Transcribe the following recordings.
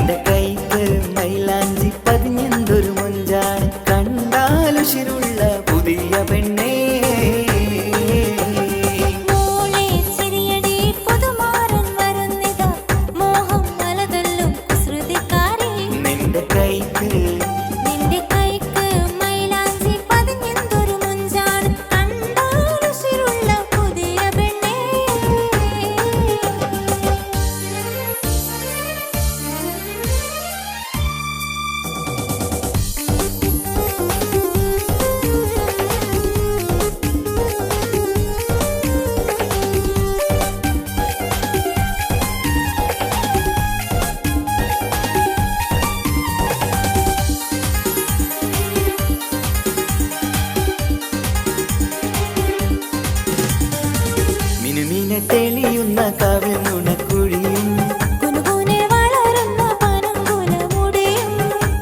നിന്റെ കൈക്ക് മൈലാഞ്ചി പതിഞ്ഞെന്തൊരു മൊഞ്ചാണ്, കണ്ടാലുശിരുള്ള പുതിയ പെണ്ണേ. തെളിയുന്ന കവിൾ നുണക്കുഴിയും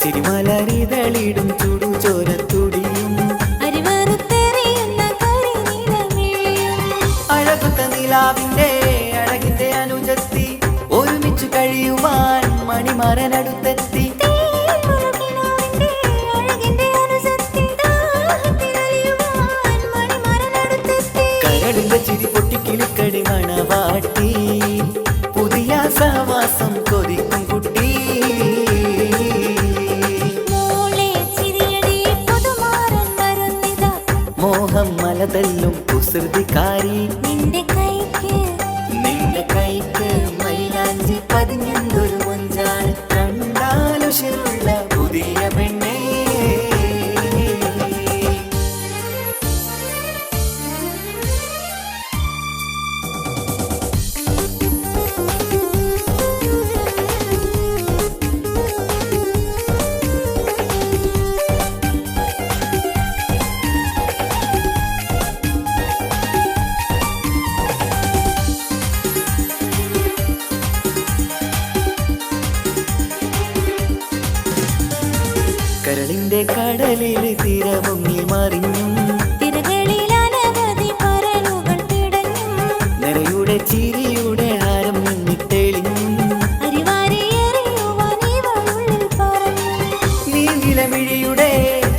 ചിരിമലരിതളിടും ചുടുചോരത്തുടിയും അഴകുത്ത നിലാവിന്റെ അഴകിന്റെ അനുജത്തി ഒരുമിച്ചു കഴിയുവാൻ മണിമരനടുത്തെത്തി. കരളിന്റെ ചിരി പൊട്ടിക്കിളിക്കടി മണവാട്ടി, പുതിയ സഹവാസം കൊതിക്കും കുട്ടി. മോഹം മലതല്ലും കുസൃതിക്കാരി, നിന്റെ കൈക്ക് മൈലാഞ്ചി പതിഞ്ഞെന്തൊരു മൊഞ്ചാണ്, കണ്ടാലുശിരുള്ള പുതിയ പെണ്ണേ. കരളിന്റെ കടലിൽ തിരമുങ്ങി മറിഞ്ഞും നിറയുടെ ചിരിയുടെ ഹാരം മിന്നിത്തെളിഞ്ഞും നീ നിലമിഴിയുടെ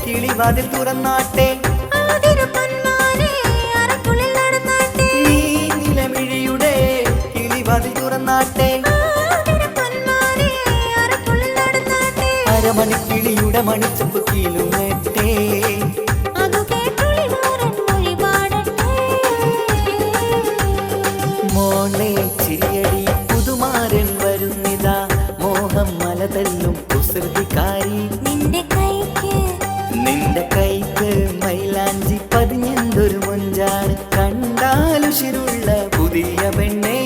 കിളിവാതിൽ തുറന്നാട്ടെ, നീ നിലമിഴിയുടെ കിളിവാതിൽ തുറന്നാട്ടെ. അരമണിക്കിളിയുടെ മണിച്ചപ്പ് കീലുമേറ്റേ, മോളെ ചിരിയടി പുതുമാരൻ വരുന്നിതാ, മോഹം മലതല്ലും കുസൃതിക്കാരി. നിന്റെ കൈക്ക് മൈലാഞ്ചി പതിഞ്ഞെന്തൊരു മൊഞ്ചാണ്, കണ്ടാലുശിരുള്ള പുതിയ പെണ്ണേ.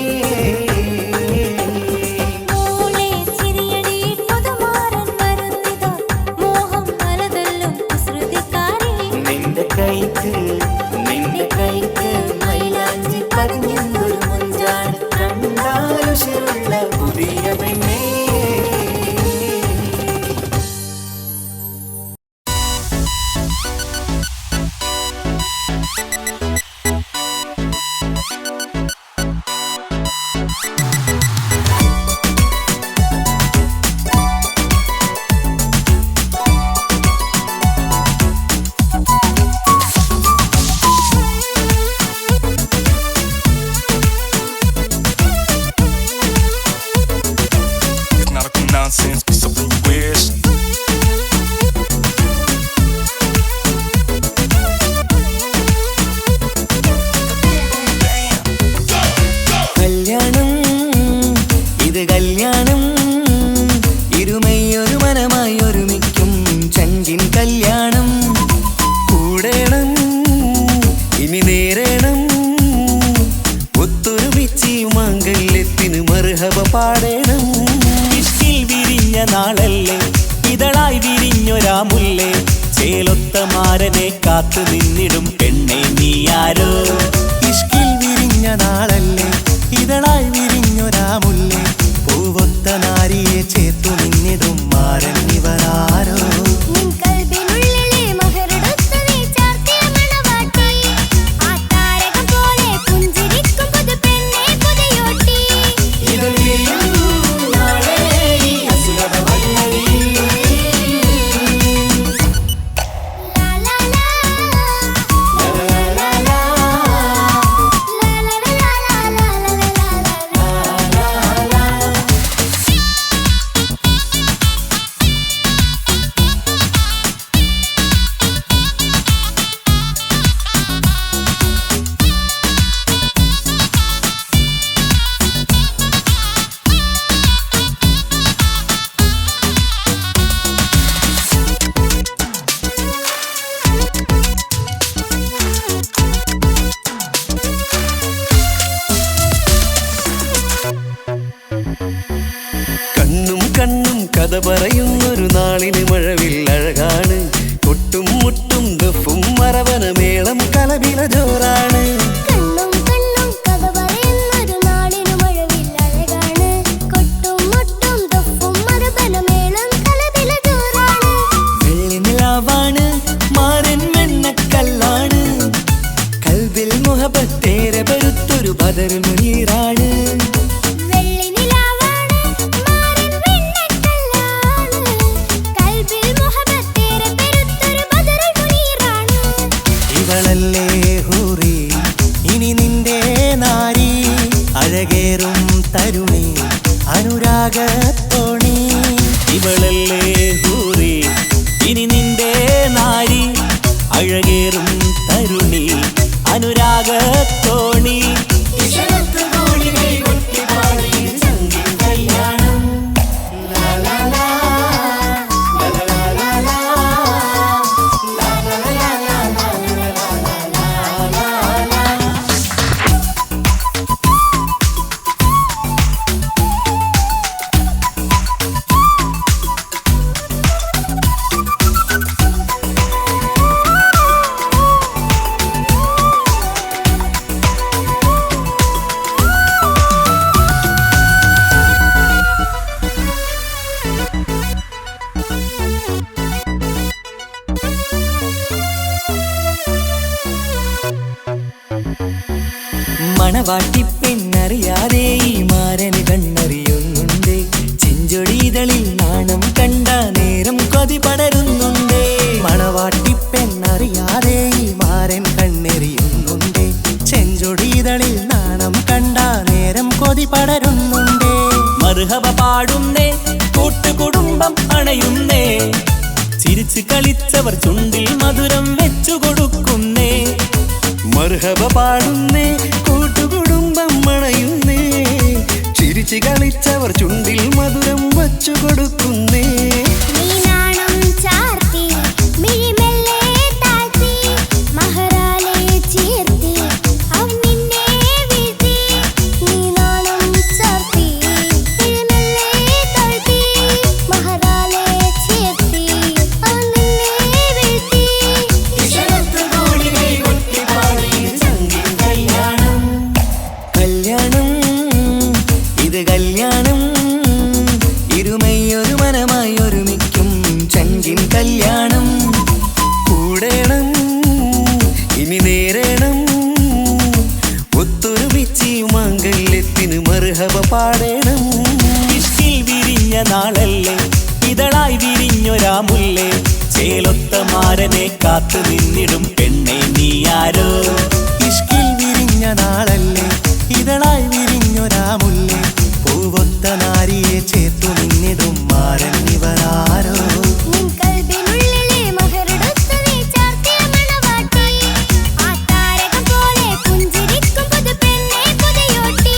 നിന്റെ കൈക്ക് മൈലാഞ്ചി പതിഞ്ഞെന്തൊരു മൊഞ്ചാണ്, കണ്ടാലുശിരുള്ള പുതിയ പെണ്ണേ. പാടേണം. ഇഷ്കിൽ വിരിഞ്ഞ നാളല്ലേ ഇതളായി വിരിഞ്ഞൊരാ മുല്ലേ, ചേലൊത്ത മാരനെ കാത്തു നിന്നിടും പെണ്ണെ നീയാരോ. ഇഷ്കിൽ വിരിഞ്ഞ നാളല്ലേ ഇതളായി വിരിഞ്ഞൊരാ മുല്ലേ, പൂവൊത്ത നാരിയെ ചേർത്തു നിന്നിടും മാരൻ ഇവരാരോ. കണ്ണും കഥ പറയുന്നൊരു നാളിന് മഴവിൽ അഴകാണ്. കൊട്ടും മുട്ടും ദഫും മറവന മേളം കലപില ജോറാണ്. കണ്ണും കണ്ണും കഥ പറയുന്നൊരു നാളിനു മഴവിൽ അഴകാണ്. കൊട്ടും മുട്ടും ദഫും മറവന മേളം കലപില ജോറാണ്. വെള്ളി നിലാവാണ് മാരൻ വെണ്ണക്കല്ലാണ്. കൽബിൽ മുഹബത്തേറെ പെരുത്തൊരു ബദർ മുനീറാണ്. വെള്ളി നിലാവാണ് മാറിൻ വെണ്ണക്കല്ലാണ്. കൽബിൽ മുഹബത്തേറെ പെരുത്തൊരു ബദറുൽ മുനീറാണ്. ഇവളല്ലേ ഹൂറി ഇനി നിന്റെ നാരി, അഴകേറും തരുണി അനുരാഗത്തോണി. ഇവളല്ലേ ഹൂറി ഇനി നിന്റെ നാരി, അഴകേറും തരുണി അനുരാഗത്തോണി. മണവാട്ടി പെണ്ണറിയാതെ ഈ മാരന് കണ്ണറിയുന്നുണ്ട്. ചെഞ്ചൊടിതളിൽ നാണം കണ്ട നേരം കൊതി പടരുന്നുണ്ട്. മണവാട്ടി പെണ്ണറിയാതെ ഈ മാരൻ കണ്ണെറിയുന്നുണ്ട്. ചെഞ്ചൊടിതളിൽ നാണം കണ്ട നേരം കൊതി പടരുന്നുണ്ട്. മർഹബ പാടുന്നേ കൂട്ടുകുടുംബം അണയുന്നേ, ചിരിച്ചു കളിച്ചവർ ചുണ്ടിൽ മധുരം വെച്ചു കൊടുക്കുന്നേ. മർഹബ പാടുന്നേ കൂട്ടുകുടുംബം മണയുന്നേ, ചിരിച്ചു കളിച്ചവർ ചുണ്ടിൽ മധുരം വച്ചു കൊടുക്കുന്നേ. നീ നാണം ചാർത്തി മിഴിമെല്ലെ താഴ്ത്തി, മഹറാലെ ചേർത്തി അവൻ നിന്നെ വീഴ്ത്തി. നീ നാണം ചാർത്തി മിഴിമെല്ലെ താഴ്ത്തി, മഹറാലെ ചേർത്തി അവൻ നിന്നെ വീഴ്ത്തി. കല്യാണം ഇത് കല്യാണം, ഇരുമയൊരു മനമായി ഒരുമിക്കും ചങ്കിൻ കല്യാണം. കൂടേണം ഇനി നേരേണം, ഒത്തൊരുമിച്ച് മാംഗല്യത്തിന് മർഹബ പാടേണം. ഇഷ്കിൽ വിരിഞ്ഞ നാളല്ലേ ഇതളായി വിരിഞ്ഞൊരാ മുല്ലേ, ചേലൊത്ത മാരനെ കാത്തു നിന്നിടും പെണ്ണെ നീയാരോ. ഇഷ്കിൽ വിരിഞ്ഞ നാളല്ലേ ഇതളായി വിരിഞ്ഞൊരാ മുല്ലേ, പൂവൊത്ത നാരിയെ ചേർത്തു നിന്നിടും മാരൻ ഇവരാരോ. നിൻ കൽബിനുള്ളിലെ മഹറെടുത്ത് നീ ചാർത്തിയ മണവാട്ടി, ആ താരകം പോലെ പുഞ്ചിരിക്കും പുതുപെണ്ണെ പുതിയോട്ടി.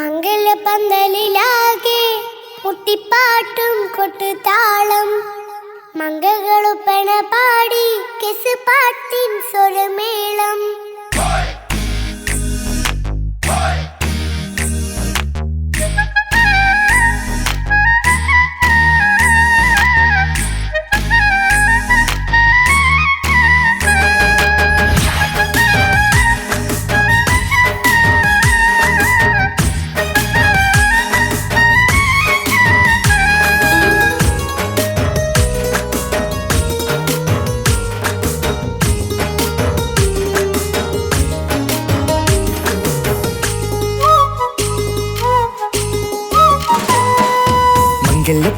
മംഗലപന്തലിലാകെ മുട്ടിപ്പാട്ടും കൊട്ടുതാളം മംഗളൊപ്പന പാടി കെസ് പാട്ടിൻ സ്വരമേളം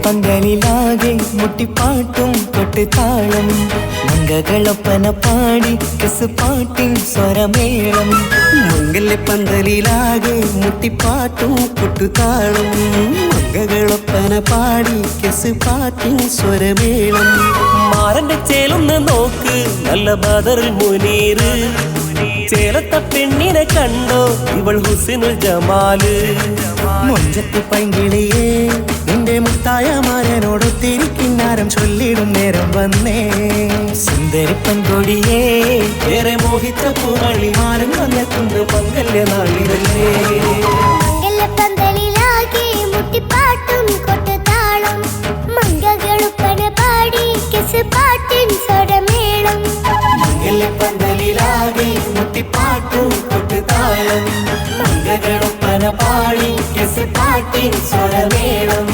പന്തലിലാകെ മുട്ടിപ്പാട്ടും കൊട്ടുതാളം മംഗളൊപ്പന പാടി കെസ് പാട്ടിൻ സ്വരമേളം മംഗല്യപ്പന്തലിലാകെ മുട്ടിപ്പാട്ടും കൊട്ടുതാളം മംഗളൊപ്പന പാടി കെസ് പാട്ടിൻ സ്വരമേളം മാരന്റെ ചേലൊന്ന് നോക്ക് നല്ല ബദറിൽ മുനീറ് ചേലത്ത പെണ്ണിനെ കണ്ടോ ഇവൾ ഹുസ്നുൽ ജമാല് മൊഞ്ചത്ത് പൈങ്കിളിയേ നിന്റെ മുത്തായ മാരനോടൊത്തിരിക്കിന്നാരം ചൊല്ലിടും നേരം വന്നേ സുന്ദരി പെൺകൊടിയേ ഏറെ മോഹിച്ച പൂവളി മാരൻ വന്നെത്തുണ്ട് മംഗല്യ നാളിതല്ലേ മംഗലപന്തലിലാകെ മുട്ടിപ്പാട്ടും കൊട്ടുതാളം മംഗളൊപ്പന പാടി കെസ് പാട്ടിൻ സ്വരമേളം മംഗല്യപ്പന്തലിലാകെ മുട്ടിപ്പാട്ടും കൊട്ടുതാളം മംഗളൊപ്പന പാടി കെസ് പാട്ടിൻ സ്വരമേളം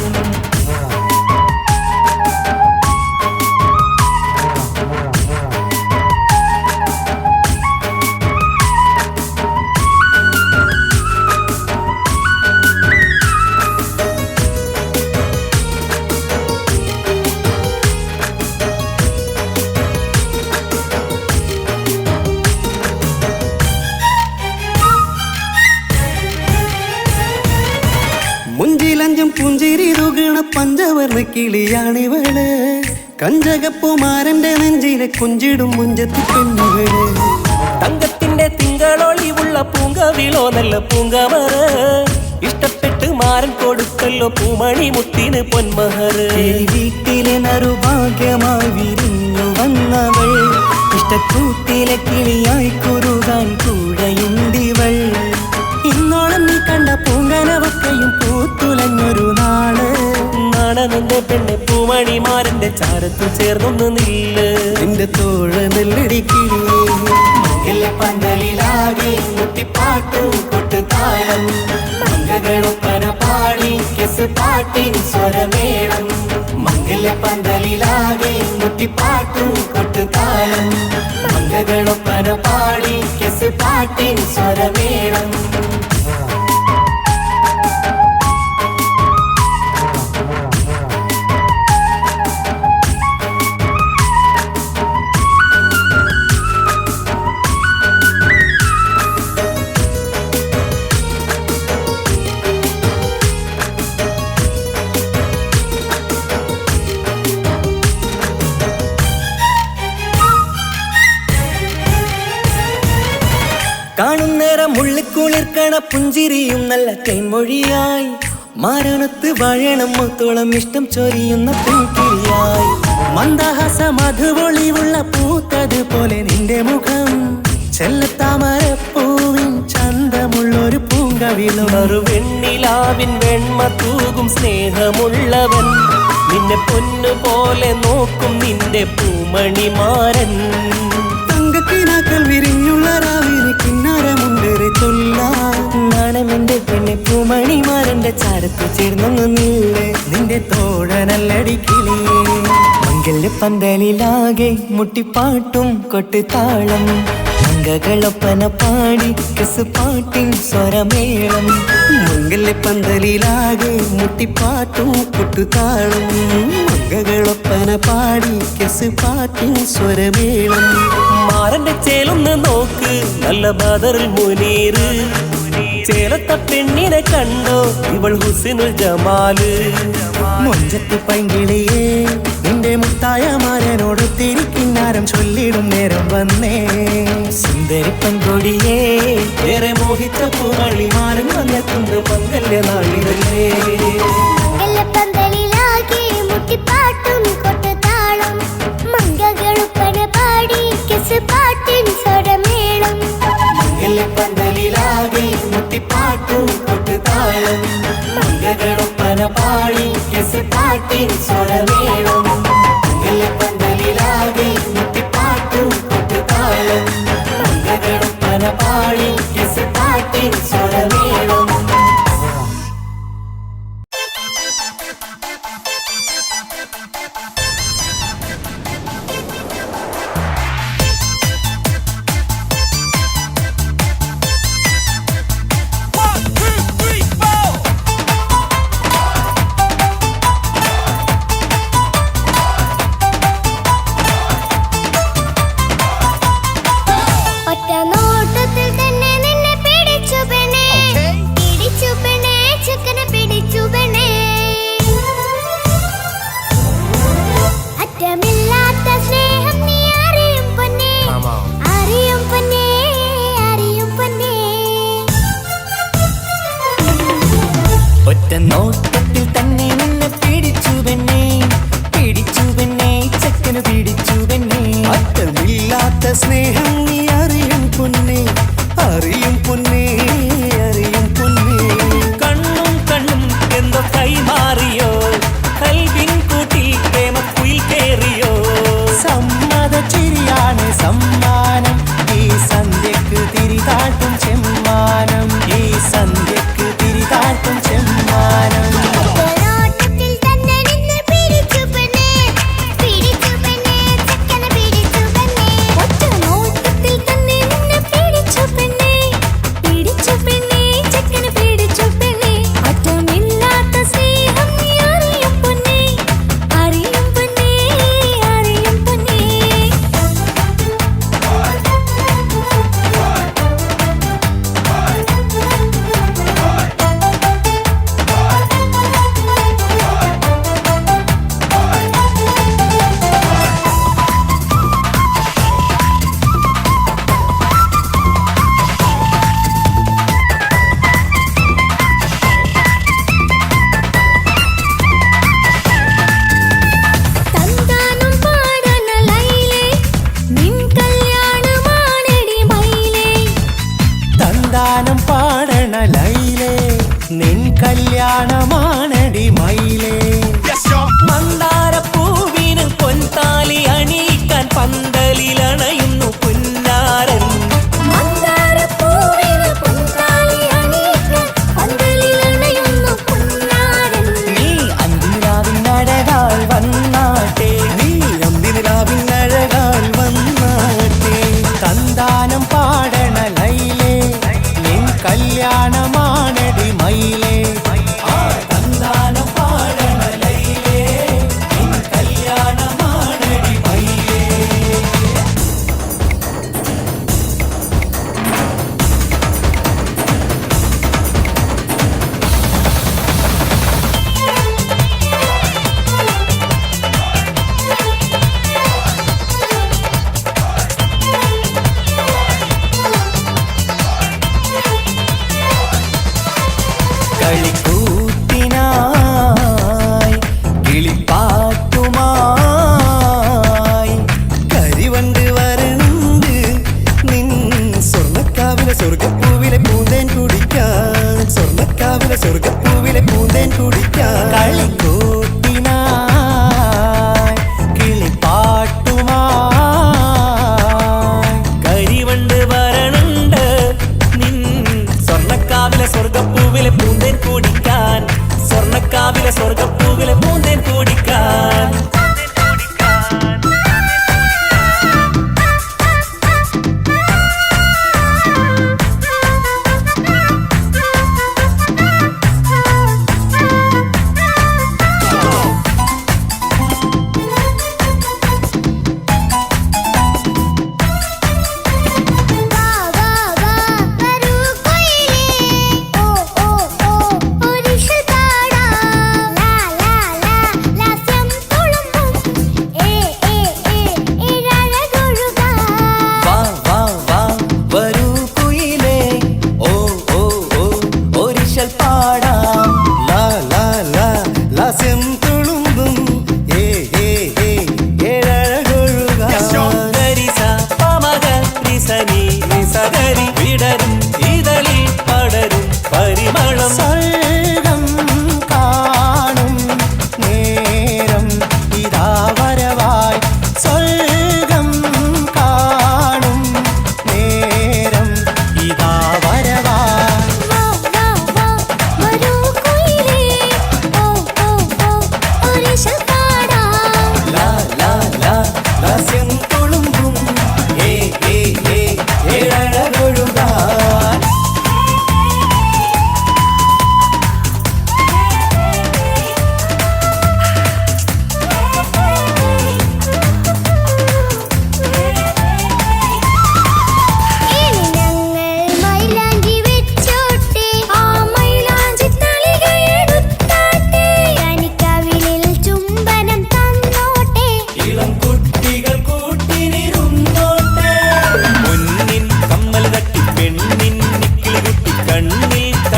മുഞ്ചിലഞ്ചും പുഞ്ചിരി തുകണ പഞ്ചവർണ്ണ കിളിയാണിവള് കഞ്ചകപ്പുമാരന്റെ നെഞ്ചിലെ കുഞ്ചിടും മുഞ്ചത്തി പെണ്ണുകള് തങ്കത്തിന്റെ തിങ്കളൊളിവുള്ള പൂങ്കവിളോ നല്ല പൂങ്കമറ ഇഷ്ടപ്പെട്ട് മാരൻ കൊടുക്കല്ലോ പൂമണി മുത്തിന് പൊന്മഹർ വീട്ടിലെ നറുഭാഗ്യമായി വിരിഞ്ഞു വന്നവൾ ഇഷ്ടക്കൂട്ടിലെ കിളിയായി കുറുകാൻ കൂടെയുണ്ടിവൾ ഇന്നോളം നീ കണ്ട പൂങ്കനവക്കയും പൂത്തുലഞ്ഞൊരു നാള് നാണനന്റെ പെണ്ണെ പൂമണിമാരന്റെ ചാരത്തു ചേർന്നൊന്ന് നില്ല് നിന്റെ തോഴ നെല്ലടിക്കിളിയേ മംഗല്യപ്പന്തലിലാകെ മുട്ടിപ്പാട്ടും കൊട്ടുതാളം മംഗളൊപ്പന പാടി കെസ് പാട്ടിൻ സ്വരമേളം മംഗല്യപ്പന്തലിലാകെ മുട്ടിപ്പാട്ടും കൊട്ടുതാളം മംഗളൊപ്പന പാടി കെസ് പാട്ടിൻ സ്വരമേളം കാണുന്നേരം ഉള്ളിക്കുളിർക്കണ പുഞ്ചിരിയും നല്ല കൈമൊഴിയായി മാരണത്ത് വാഴണം മുത്തോളം ഇഷ്ടം ചൊരിയുന്ന പൂക്കിളിയായി മന്ദഹാസ മധുപൊളിവുള്ള പൂത്തതുപോലെ നിന്റെ മുഖം ചെല്ലത്താമരപ്പൂവിൻ ചന്തമുള്ളൊരു പൂങ്കവിളും വെണ്ണിലാവിൻ വെണ്മ തൂകും സ്നേഹമുള്ളവൻ നിന്നെ പൊന്നുപോലെ നോക്കും നിന്റെ പൂമണിമാരൻ തങ്കക്കിനാക്കൾ വിരിഞ്ഞുള്ള രാവിലെ കിന്നാരമുണ്ടേറെ ചൊല്ലാൻ നാണമെന്റെ പെണ്ണെ പൂമണിമാരന്റെ ചാരത്ത് ചേർന്നൊന്നു നില്ലേ നിന്റെ തോഴനല്ലടിക്കിളിയേ മംഗല്യപ്പന്തലിലാകെ മുട്ടിപ്പാട്ടും കൊട്ടുതാളം മംഗളൊപ്പന പാടി കെസ് പാട്ടിൻ സ്വരമേളം മംഗല്യപ്പന്തലിലാകെ മുട്ടിപ്പാട്ടും കൊട്ടുതാളം മംഗളൊപ്പന പാടി കെസ് പാട്ടിൻ സ്വരമേളം മാരന്റെ ചേലൊന്ന് നോക്ക് നല്ല ബദറിൽ മുനീറ് ചേലത്ത പെണ്ണിനെ കണ്ടോ ഇവൾ ഹുസ്നുൽ ജമാല് മൊഞ്ചത്ത് പൈങ്കിളിയേ നിന്റെ മുത്തായ മാരനോടൊത്തിരിക്കിന്നാരം ചൊല്ലിടും നേരം വന്നേ സുന്ദരി പെൺകൊടിയേ ഏറെ മോഹിച്ച പൂവളി മാരൻ വന്നെത്തുണ്ട് മംഗല മംഗല്യനാളിതല്ലേ. മംഗലപ്പന്തലിലാകെ മുട്ടിപ്പാട്ടും കൊട്ടുതാളം മംഗകളുപ്പന പാടി കിസ് പാട്ടിൻ സ്വരമേളം. മംഗല്യപ്പന്തലിലാകെ മുട്ടിപ്പാട്ടും കൊട്ടുതാളം മംഗകളുപ്പന പാടി കിസ് പാട്ടിൻ സ്വരമേളം. മംഗല്യപ്പന്തലിലാകെ മുട്ടിപ്പാട്ടും കൊട്ടുതാളം മംഗകളുപ്പന പാടി കിസ് പാട്ടിൻ സ്വരമേളം. ഒറ്റ നോട്ടത്തിൽ തന്നെ നിന്നെ പിടിച്ചു പെണ്ണേ, പിടിച്ചു പെണ്ണേ, ചെക്കനെ പിടിച്ചു പെണ്ണേ. അറ്റമില്ലാത്ത സ്നേഹം നീ അറിയും പൊന്നേ, അറിയും പൊന്നേ, അറിയും പൊന്നേ. ഒറ്റ നോട്ടത്തിൽ തന്നെ നിന്നെ പിടിച്ചു പെണ്ണേ, പിടിച്ചു പെണ്ണേ, ചെക്കന് പിടിച്ചു പെണ്ണേ. അറ്റമില്ലാത്ത സ്നേഹം നീ അറിയും പൊന്നേ, അറിയും പൊന്നേ, അറിയും പൊന്നേ. കണ്ണും കണ്ണും എന്തോ കൈമാറിയോ, കൽവിൻ കൂട്ടിൽ പ്രേമക്കുയിൽ കേറിയോ. സമ്മത ചിരിയാണ് സമ്മാനം, ഈ സന്ധ്യക്ക് തിരിതാട്ടും ചെമ്മാനം, ഈ സന്ധ്യക്ക് തിരിതാട്ടും ചെമ്മാനം. ഒറ്റ നോട്ടത്തിൽ തന്നെ നിന്നെ പിടിച്ചു പെണ്ണേ, പിടിച്ചു പെണ്ണേ, ചെക്കനെ പിടിച്ചു പെണ്ണേ. ഒറ്റ നോട്ടത്തിൽ തന്നെ നിന്നെ പിടിച്ചു പെണ്ണേ, പിടിച്ചു പെണ്ണേ, ചെക്കനെ പിടിച്ചു പെണ്ണേ. അറ്റമില്ലാത്ത സ്നേഹം നീ അറിയും പൊന്നേ, അറിയും പൊന്നേ, അറിയും പൊന്നേ. തന്താനം പാടന ലൈലേ, നിൻ കല്യാണമാണെടി മൈലേ. തന്താനം പാടണ ലൈലേ, നിൻ കല്യാണമാണടി മയിലേ. മന്ദാരപ്പൂവിന് പൊൻതാലി അണിയിക്കാൻ പന്തലിലണയുന്നു പുന്നാരൻ. മന്ദാരപ്പൂവിന് പൊൻതാലി അണിയിക്കാൻ പന്തലിലണയുന്നു പൊന്നാരൻ. നീ അന്തിരാവിനഴകാൽ വന്നാട്ടെ, നീ അന്തിനിലാവിൻ അഴകാൽ വന്നാട്ടെ. തന്താനം പാടണ ലൈലേ, നിൻ കല്യാണമാണടി മയിലേ. ആ തന്താനം പാടണ ലൈലേ, നിൻ കല്യാണമാണടി മയിലേ. കളിക്കൂത്തിനായി കിളിപ്പാട്ടുമായി കരിവണ്ട് വരണ്ട് നിൻ സ്വർണ്ണക്കാവിലെ സ്വർഗപ്പൂവിലെ പൂന്തേൻ കുടിക്കാൻ, സ്വർണ്ണക്കാവിലെ സ്വർഗപ്പൂവിലെ പൂന്തേൻ കുടിക്കാൻ. കളിക്കൂത്തിനായി കിളിപ്പാട്ടുമായി കരിവണ്ട് വരണുണ്ട് നിൻ സ്വർണ്ണക്കാവിലെ സ്വർഗപ്പൂവിലെ പൂന്തേൻ കുടിക്കാൻ, സ്വർണ്ണക്കാവിലെ സ്വർഗപ്പൂവിലെ പൂന്തേൻ കുടിക്കാൻ. ഒരിഷ താടാ ലാ ലാ ലാ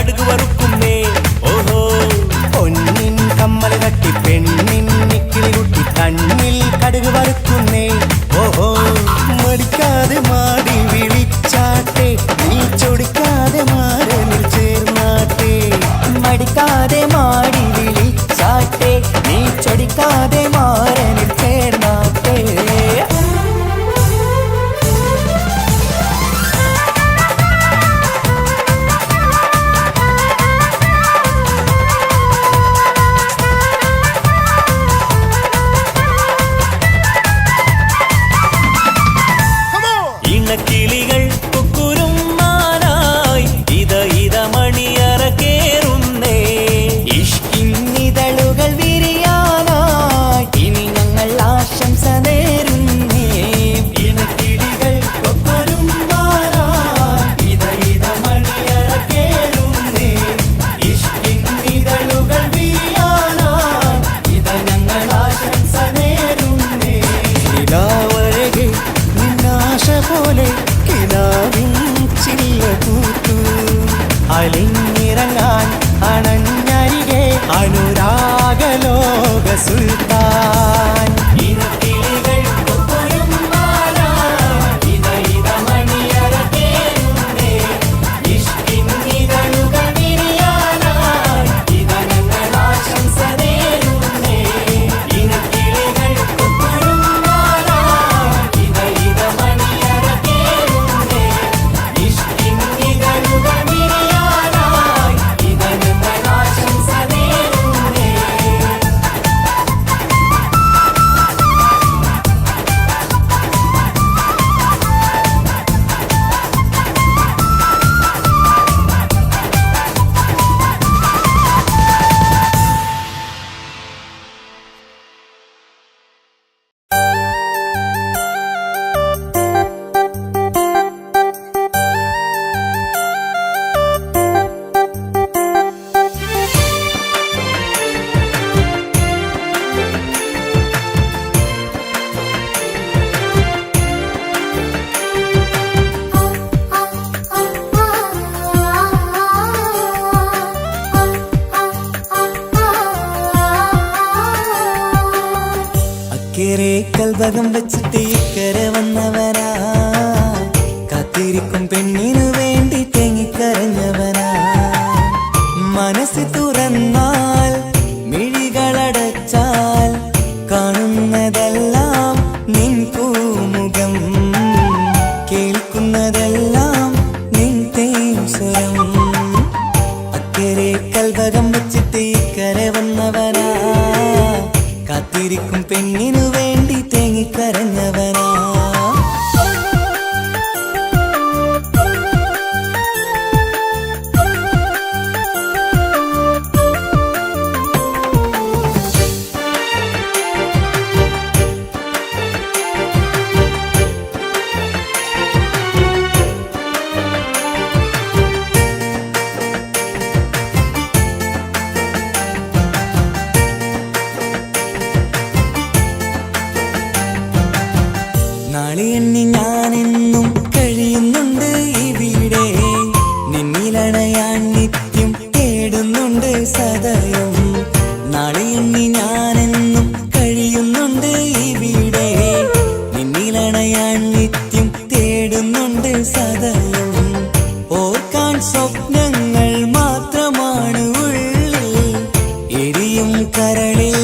കടുക് വറുക്കുന്നേ. ഓഹോ പൊന്നിൻ കമ്മൽ തട്ടി പെണ്ണിൻ നിക്കിളി കുട്ടി കണ്ണിൽ കടുക് വറുക്കുന്നേ. ഓഹോ മടിക്കാതെ മാടി വിളിച്ചാട്ടെ നീ ചൊടിക്കാതെ മാറിൽ ചേർന്നാട്ടെ. മടിക്കാതെ മാടി വിളിച്ചാട്ടെ നീ ചൊടിക്കാതെ മാറനിൽ ചേർന്നാട്ടെ. ഇണക്കിളികൾ കുക്കുരുമാനായി ഇത മണിയറ കേറുന്നേ. ഇഷ്കിന്നിതളുകൾ വിരിയാനായി ഇനി ഞങ്ങൾ ആശംസ നേരുന്നേ. ഇണക്കിളികൾ കൊക്കൊരുമാനായി ഇത മണിയറ കേറുന്നേ. ഇഷ്കിന്നിതളുകൾ വീഴാനായി ഇത ഞങ്ങൾ ആശംസ നേരുന്നേ. നിലാവഴകെ നിന്നാശ പോലെ കിനാവിൻ ചില്ല കൂത്തു. അലിഞ്ഞിറങ്ങാൻ അണഞ്ഞരികെ അനുരാഗലോക സുൽത്താൻ. ഇണക്കിളികൾ കൊക്കൊരുമാനായി ഇത മണിയറ കേറുന്നേ. ഇഷ്കിന്നിതളുകൾ വിരിയാനായി ഇത ഞങ്ങൾ ആശംസ നേരുന്നേ. ഇണക്കിളികൾ കൊക്കൊരുമാനായി ഇത മണിയറ കേറുന്നേ. ഇഷ്കിന്നിതളുകൾ വിരിയാനായി ഇത ഞങ്ങൾ ആശംസ നേരുന്നേ. അക്കരെ കൽഭകം വെച്ചിട്ട് ഇക്കരെ വന്നവനാ. കാത്തിരിക്കും പെണ്ണിനു വേണ്ടി തേങ്ങിക്കരഞ്ഞവനാ. മനസ്സ് തുറന്നാൽ മിഴികളടച്ചാൽ കാണുന്നതെല്ലാം നിൻ പൂമുഖം. കേൾക്കുന്നതെല്ലാം നിൻ തേൻ സ്വരം. അക്കരെ കൽഭകം വെച്ചിട്ട് ഇക്കരെ വന്നവനാ. കാത്തിരിക്കും പെണ്ണിനു വേണ്ടി തേങ്ങിക്കരഞ്ഞവനാ. നാളെ എണ്ണി ഞാനെന്നും കഴിയുന്നുണ്ട് ഇവിടെ. നിന്നിലണയാൻ നിത്യം തേടുന്നുണ്ട് സദയം. നാളെ എണ്ണി ഞാനെന്നും കഴിയുന്നുണ്ട് ഇവിടെ. നിന്നിലണയാൻ നിത്യം തേടുന്നുണ്ട് സദയം. ഓർക്കാൻ സ്വപ്നങ്ങൾ മാത്രമാണ് ഉള്ളിൽ. എരിയും കരളിൽ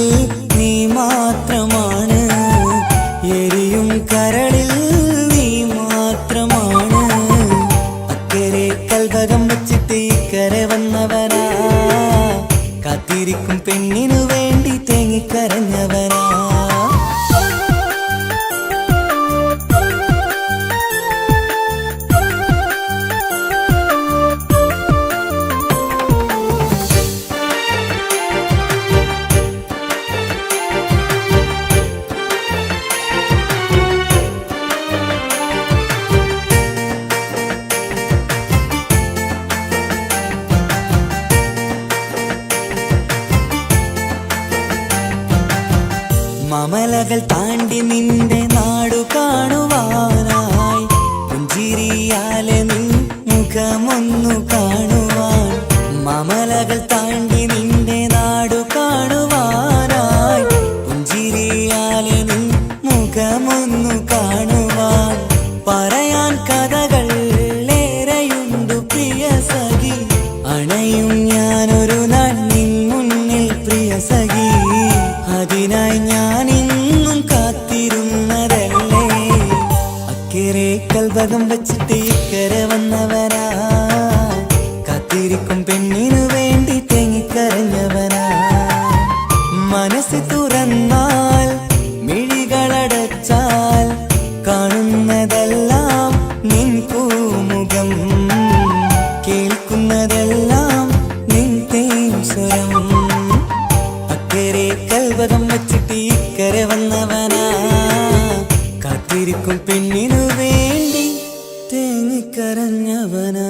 നീ മാത്രമാണ്. എരിയും കരളിൽ നീ മാത്രമാണ്. അക്കരെ കൽഭകം വെച്ചിട്ട് ഇക്കരെ വന്നവനാ. കാത്തിരിക്കും പെണ്ണിനു വേണ്ടി തേങ്ങിക്കരഞ്ഞവനാ. മമലകൾ താണ്ടി നിന്റെ നാടു കാണുവാനായി. പുഞ്ചിരിയാലെ നിൻ മുഖമൊന്നു കാണുവാൻ അണയും ഞാനൊരു നാൾ നിൻ മുന്നിൽ പ്രിയ സഖി അതിനായി ഞാൻ ഇന്നും കാത്തിരുന്നതല്ലേ അക്കരെ കൽവകം വെച്ചിട്ട് ഇക്കരെ വന്നവരാ കാത്തിരിക്കും പെണ്ണിനു വേണ്ടി തേങ്ങിക്കരഞ്ഞവനാ മനസ്സ് തുറന്നാൽ മിഴികളടച്ചാൽ കാണുന്നതെല്ലാം നിൻ പൂമുഖം കേൾക്കുന്നതെല്ലാം നിൻ തേൻ സ്വരം അക്കരെ കൽവകം വെച്ചിട്ട് ഇക്കരെ വന്നവനാ കാത്തിരിക്കും പെണ്ണിനു വേണ്ടി തേങ്ങിക്കരഞ്ഞവനാ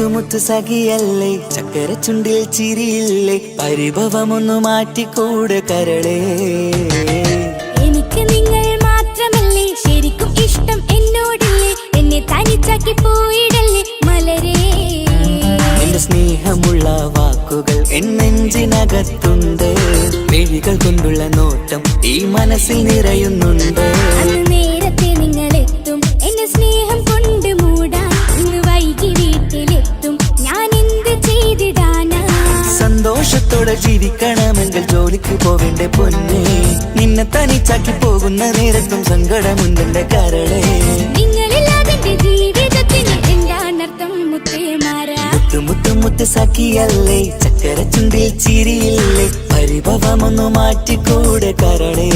മുത്തു സഖിയല്ലേ ചക്കര ചുണ്ടിൽ ചിരിയില്ലേ പരിഭവമൊന്നു മാറ്റിക്കൂടെ കരളേ എനിക്ക് നിങ്ങൾ മാത്രമല്ലേ ശരിക്കും ഇഷ്ടം എന്നോടില്ലേ എന്നെ തനിച്ചാക്കി പോയിടല്ലേ മലരേ നിന്റെ സ്നേഹമുള്ള വാക്കുകൾ എന്നെഞ്ചിനകത്തുണ്ട് മിഴികൾ കൊണ്ടുള്ള നോട്ടം ഈ മനസ്സിൽ നിറയുന്നുണ്ട് അന്ന് നേരത്തെ നിങ്ങളെത്തും എന്നെ സ്നേഹം കൊണ്ട് മൂടാൻ ഇന്ന് വൈകി വീട്ടിലെത്തും ഞാൻ എന്ത് ചെയ്തിടാനാ സന്തോഷത്തോടെ ജീവിക്കണമെങ്കിൽ ജോലിക്ക് പോവേണ്ട പൊന്നേ നിന്നെ തനിച്ചാക്കി പോകുന്ന നേരത്തും സങ്കടമുണ്ടെന്റെ കരളേ നിങ്ങളില്ലാതെ ജീവിതത്തിന് എന്താണർത്ഥം മുത്തേമാരാ മുത്ത് സഖിയല്ലേ ചക്കര ചുണ്ടിൽ ചിരിയില്ലേ പരിഭവമൊന്നു മാറ്റിക്കൂടെ കരളേ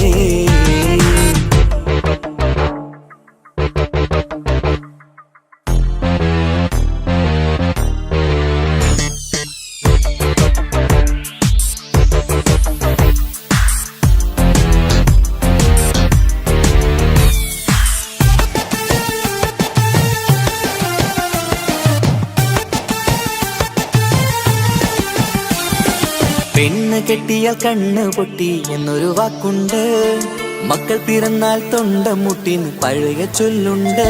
പെണ്ണ് കെട്ടിയാൽ കണ്ണ് പൊട്ടി എന്നൊരു വാക്കുണ്ട് മക്കൾ പിറന്നാൽ തൊണ്ട മുട്ടിന് പഴയ ചൊല്ലുണ്ട്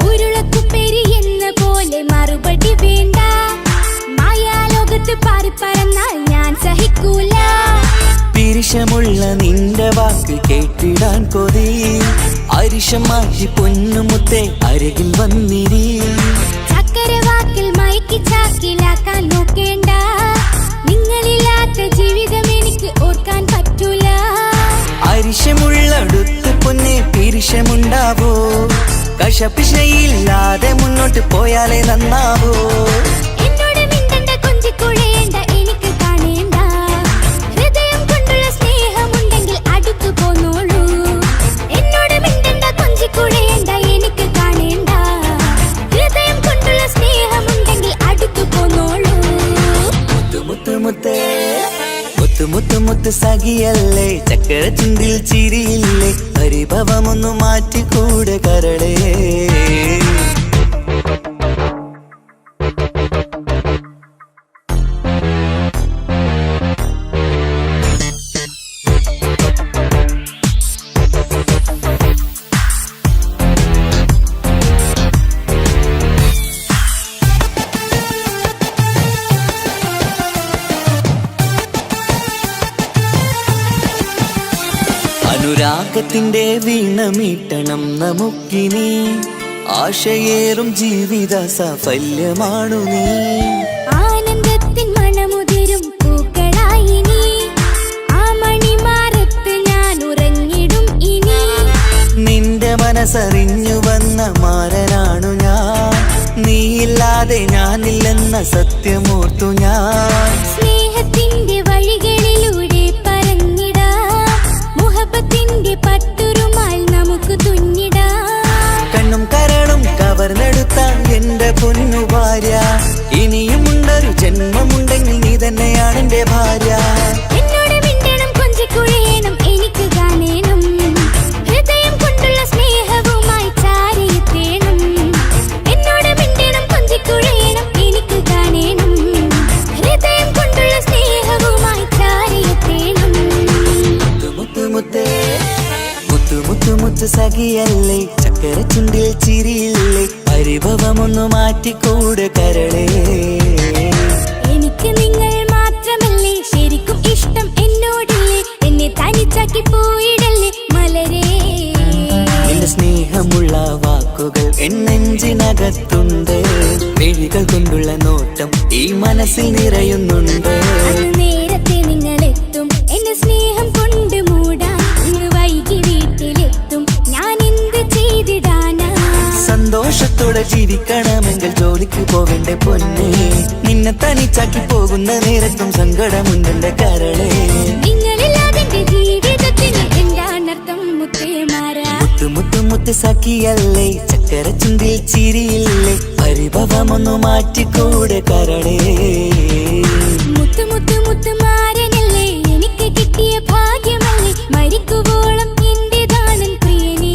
ഉരുളക്കുപ്പേരി എന്ന പോലെ മറുപടി വേണ്ട മായാലോകത്ത് പാറി പറന്നാൽ ഞാൻ സഹിക്കൂല പിരിശമുള്ള നിന്റെ വാക്ക് കേട്ടിടാൻ കൊതി അരിശം മാറ്റി പൊന്നുമുത്തേ അരികിൽ വന്നിരി ചക്കര വാക്കിൽ മയക്കി ചാക്കിലാക്കാൻ നോക്കേണ്ട നിങ്ങളില്ലാത്ത ജീവിതം എനിക്ക് ഓർക്കാൻ പറ്റൂല അരിശമുള്ളടുത്ത് പൊന്നെ പിരിശമുണ്ടാവോ കശപിശയില്ലാതെ മുന്നോട്ട് പോയാലേ നന്നാവോ എന്നോട് മിണ്ടണ്ട കൊഞ്ചിക്കുഴയേണ്ട എനിക്ക് കാണേണ്ട ഹൃദയം കൊണ്ടുള്ള സ്നേഹമുണ്ടെങ്കിൽ അടുത്തു പോന്നോളൂ എന്നോട് മിണ്ടണ്ട കൊഞ്ചിക്കുഴയേണ്ട എനിക്ക് കാണേണ്ട ഹൃദയം കൊണ്ടുള്ള സ്നേഹമുണ്ടെങ്കിൽ അടുത്തു പോന്നോളൂ മുത്ത് സഖിയല്ലേ ചക്കര ചുണ്ടിൽ ചിരിയില്ലേ പരിഭവമൊന്നു മാറ്റിക്കൂടെ കരളേ അനുരാഗത്തിന്റെ വീണമീട്ടണം നമുക്കിനി ആശയേറും ജീവിത സാഫല്യമാണു നീ ആനന്ദത്തിൻ മണമുതിരും പൂക്കളായി നീ ആ മണിമാറത്ത് ഞാൻ ഉറങ്ങിടും ഇനി നിന്റെ മനസ്സറിഞ്ഞു വന്ന മാരനാണു ഞാൻ നീയില്ലാതെ ഞാനില്ലെന്ന സത്യമോർത്തു ഞാൻ സ്നേഹത്തിന്റെ വഴികളിലൂടെ പറന്നിടാം മുഹബത്തിന്റെ പട്ടുറുമാൽ നമുക്ക് തുന്നിടാം കണ്ണും കരളും കവർന്നെടുത്ത എന്റെ പൊന്നു ഭാര്യ ഇനിയുമുണ്ടൊരു ജന്മമുണ്ടെങ്കിൽ നീ തന്നെയാണ് എന്റെ ഭാര്യ എന്നോട് മിണ്ടണം കൊഞ്ചിക്കുഴയണം എനിക്ക് കാണേണം ഹൃദയം കൊണ്ടുള്ള സ്നേഹവുമായി ചാരിയെത്തേണം എന്നോട് മിണ്ടണം കൊഞ്ചിക്കുഴയണം എനിക്ക് കാണേണം ഹൃദയം കൊണ്ടുള്ള സ്നേഹവുമായി ചാരിയെത്തേണം മുത്ത് സഖിയല്ലേ ചക്കര ചുണ്ടിൽ ചിരിയില്ലേ പരിഭവമൊന്നു മാറ്റിക്കൂടെ കരളേ എനിക്ക് നിങ്ങൾ മാത്രമല്ലേ ശരിക്കും ഇഷ്ടം എന്നോടില്ലേ എന്നെ തനിച്ചാക്കി പോയിടല്ലേ മലരേ നിന്റെ സ്നേഹമുള്ള വാക്കുകൾ എന്നെഞ്ചിനകത്തുണ്ട് മിഴികൾ കൊണ്ടുള്ള നോട്ടം ഈ മനസ്സിൽ നിറയുന്നുണ്ട് അന്ന് നേരത്തെ നിങ്ങളെത്തും എന്നെ സ്നേഹം കൊണ്ട് മൂടാൻ ഇന്ന് വൈകി വീട്ടിലെത്തും ഞാൻ എന്ത് ചെയ്തിടാനാ സന്തോഷത്തോടെ ജീവിക്കണമെങ്കിൽ ജോലിക്ക് പോവേണ്ട പൊന്നേ നിന്നെ തനിച്ചാക്കി പോകുന്ന നേരത്തും സങ്കടമുണ്ടെന്റെ കരളേ നിങ്ങളില്ലാതെ ജീവിതത്തിന് എന്താണർത്ഥം മുത്തേമാരാ മുത്ത് സഖിയല്ലേ ചക്കര ചുണ്ടിൽ ചിരിയില്ലേ പരിഭവമൊന്നു മാറ്റിക്കൂടെ കരളേ മുത്ത് മുത്ത് മുത്ത് മാരനല്ലേ എനിക്ക് കിട്ടിയ ഭാഗ്യമല്ലേ മരിക്കുവോളം എന്റേതാണൻ പ്രിയനേ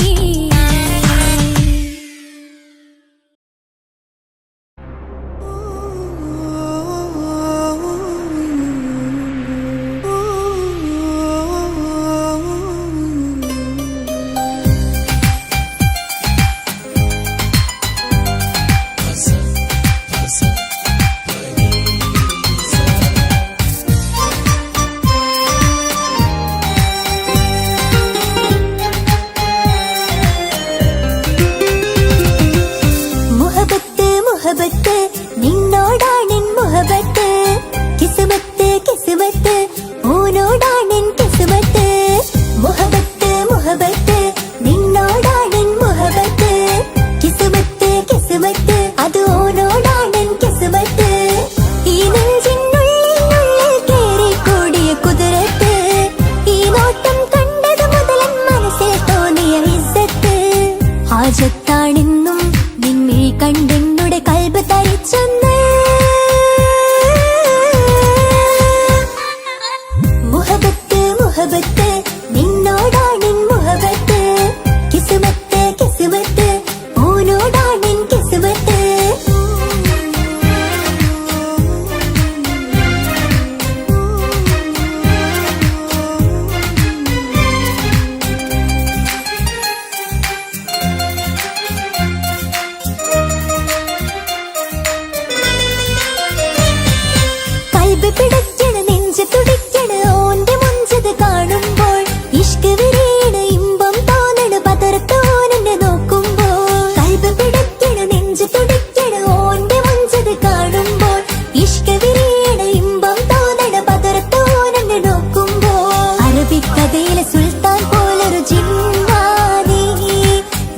കൽബ് പിടയ്ക്കണ നെഞ്ച് തുടിക്കണ ഓന്റെ മുഞ്ചത് കാണുമ്പോൾ ഇഷ്ക് വിരിയണ ഇമ്പം തോന്നണ പതർത്തോനെ നോക്കുമ്പോൾ കൽബ് പിടയ്ക്കണ നെഞ്ച് തുടിക്കണ ഓന്റെ മുഞ്ചത് കാണുമ്പോൾ ഇഷ്ക് വിരിയണ ഇമ്പം തോന്നണ പതർത്തോനെ നോക്കുമ്പോൾ അറബിക്കഥയിലെ സുൽത്താൻ പോലൊരു ജിന്നാനി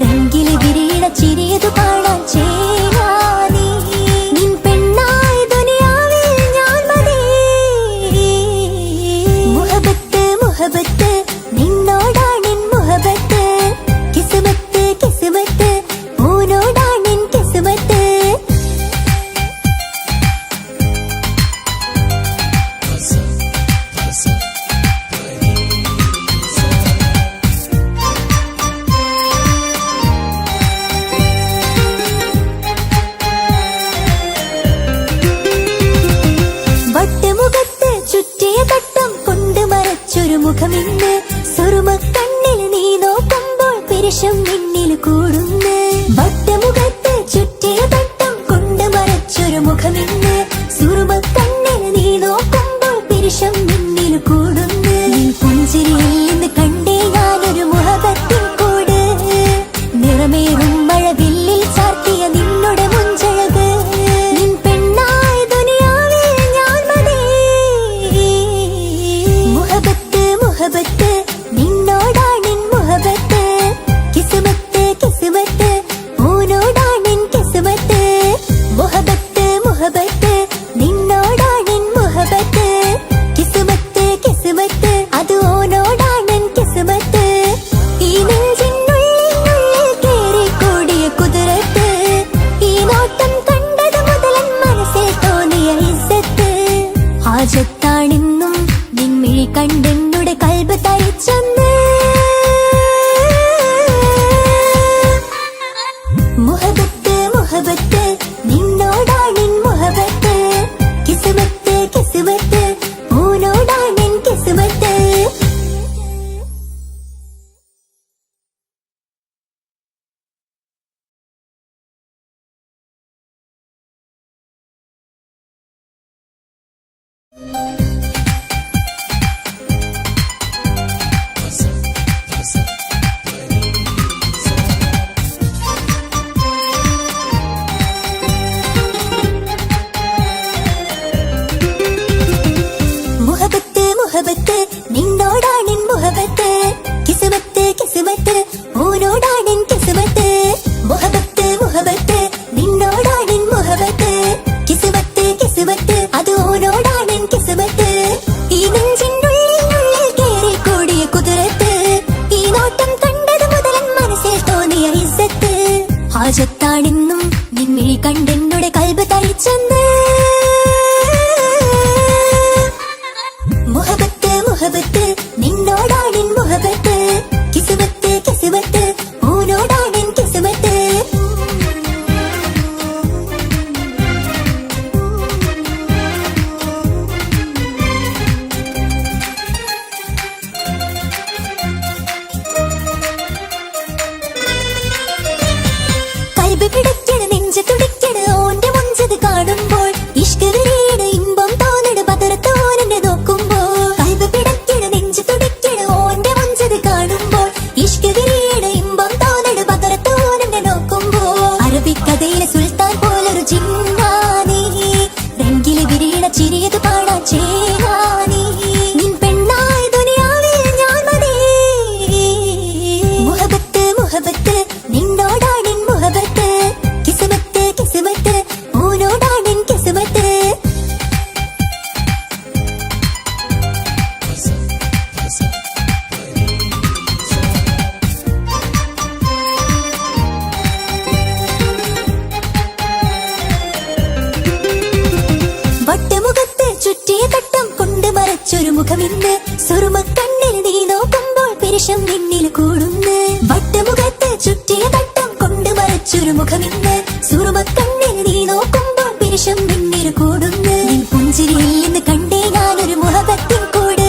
രംഗില് വിരിയണ ചിരിയതു കാണാൻ ചേരാനി നിൻ പെണ്ണായി ദുനിയാവിൽ ഞാൻ മതി മുഹബത്ത് മുഹബത്ത് നിന്നോടാണെൻ മുഹബത്ത് കിസ്മത്ത് കിസ്മത്ത് ഓനോടാണെൻ കിസ്മത്ത് വട്ടമുഖത്ത് ചുറ്റിയ തട്ടം കൊണ്ട് മറച്ചൊരു മുഖമിന്ന് സുറുമ കണ്ണിൽ നീ നോക്കുമ്പോൾ പിരിശം നിന്നിൽ കൂടുന്നു വട്ടമുഖത്ത് ചുറ്റിയ തട്ടം കൊണ്ട് മറച്ചൊരു മുഖമിന്ന് സുറുമ കണ്ണിൽ നീ നോക്കുമ്പോൾ പിരിശം നിന്നിൽ കൂടുന്നു നിൻ പുഞ്ചിരിയിൽ നിന്ന് കണ്ടേ ഞാനൊരു മുഹബത്തിൻ കൂട് നിറമേറും മഴവില്ലിൽ ചാർത്തിയ നിന്നുടെ മുഞ്ചഴക് നിൻ പെണ്ണായി ദുനിയാവിൽ ഞാൻ മതി മുഹബത്ത് മുഹബത്ത് നിന്നോടാണെൻ മുഹബത്ത് കിസ്മത്ത് കിസ്മത്ത് ഓനോടാണെൻ കിസ്മത്ത് മുഹബത്ത് മുഹബത്ത് നിന്നോടാണെൻ മുഹബത്ത് കിസ്മത്ത് കിസ്മത്ത് അത് ഓനോടാണെൻ കിസ്മത്ത് ഈ നെഞ്ചിനുള്ളിൽ കേറിക്കൂടിയ കുതിരത്ത് ഈ നോട്ടം കണ്ടത് മുതലൻ മനസ്സിൽ തോന്നിയ ഇസ്സത്ത് ഹാജത്താണെന്നും നിൻമിഴി കണ്ടെന്നുടെ കൽബ് തരിച്ചെന്ന് മുഹബത്ത് മുഹബത്ത് നിന്നോടാണെൻ മുഹബത്ത് കിസ്മത്ത് കിസ്മത്ത് ഓനോടാണെൻ കിസ്മത്ത് മുഹബത്ത് മുഹബത്ത് നിന്നോടാണെൻ മുഹബത്ത് കിസ്മത്ത് കിസ്മത്ത് ഓനോടാണെൻ കിസ്മത്ത് മുഹബത്ത് മുഹബത്ത് നിന്നോടാണെൻ മുഹബത്ത് കിസ്മത്ത് കിസ്മത്ത് അത് ഓനോടാണെൻ കിസ്മത്ത് ഈ നെഞ്ചിനുള്ളിൽ കേറിക്കൂടിയ കുതിരത്ത് ഈ നോട്ടം കണ്ടത് മുതലൻ മനസ്സിൽ തോന്നിയ ഇസ്സത്ത് ഹാജത്താണെന്നും നിൻമിഴി കണ്ടെന്നുടെ കൽബ് തരിച്ചെന്ന് മുഹബത്ത് മുഹബത്ത് നിന്നോടാണെൻ മുഹബത്ത് കിസ്മത്ത് കിസ്മത്ത് ഓനോടാണെൻ കിസ്മത്ത് കൽബ് പിടയ്ക്കണ നെഞ്ച് തുടിക്കണ ഓന്റെ മുഞ്ചത് കാണുമ്പോൾ ഇഷ്ക് വിരിയണ ഇമ്പം തോന്നണ പതർത്തോനെ നോക്കുമ്പോൾ കൽബ് പിടയ്ക്കണ നെഞ്ച് തുടിക്കണ ഓന്റെ മുഞ്ചത് കാണുമ്പോൾ ഇഷ്ക് വിരിയണ ഇമ്പം തോന്നണ പതർത്തോനെ നോക്കുമ്പോൾ അറബിക്കഥയിലെ സുൽത്താൻ പോലൊരു ജിന്നാനി രംഗില് വിരിയണ ചിരിയതു കാണാൻ ചേരാനി നിൻ പെണ്ണായി ദുനിയാവിൽ ഞാൻ മതി മുഹബത്ത് മുഹബത്ത് നിന്നോടാണെൻ മുഹബത്ത് കിസ്മത്ത് കിസ്മത്ത് ഓനോടാണെൻ കിസ്മത്ത് വട്ടമുഖത്ത് ചുറ്റിയ തട്ടം കൊണ്ട് മറച്ചൊരു മുഖമിന്ന് സുറുമ കണ്ണിൽ നീ നോക്കുമ്പോൾ പിരിശം നിന്നിൽ കൂടുന്നു വട്ടമുഖത്ത് ചുറ്റിയ തട്ടം കൊണ്ട് മറച്ചൊരു മുഖമിന്ന് സുറുമ കണ്ണിൽ നീ നോക്കുമ്പോൾ പിരിശം നിന്നിൽ കൂടുന്നു നിൻ പുഞ്ചിരിയിൽ നിന്ന് കണ്ടേ ഞാനൊരു മുഹബത്തിൻ കൂട്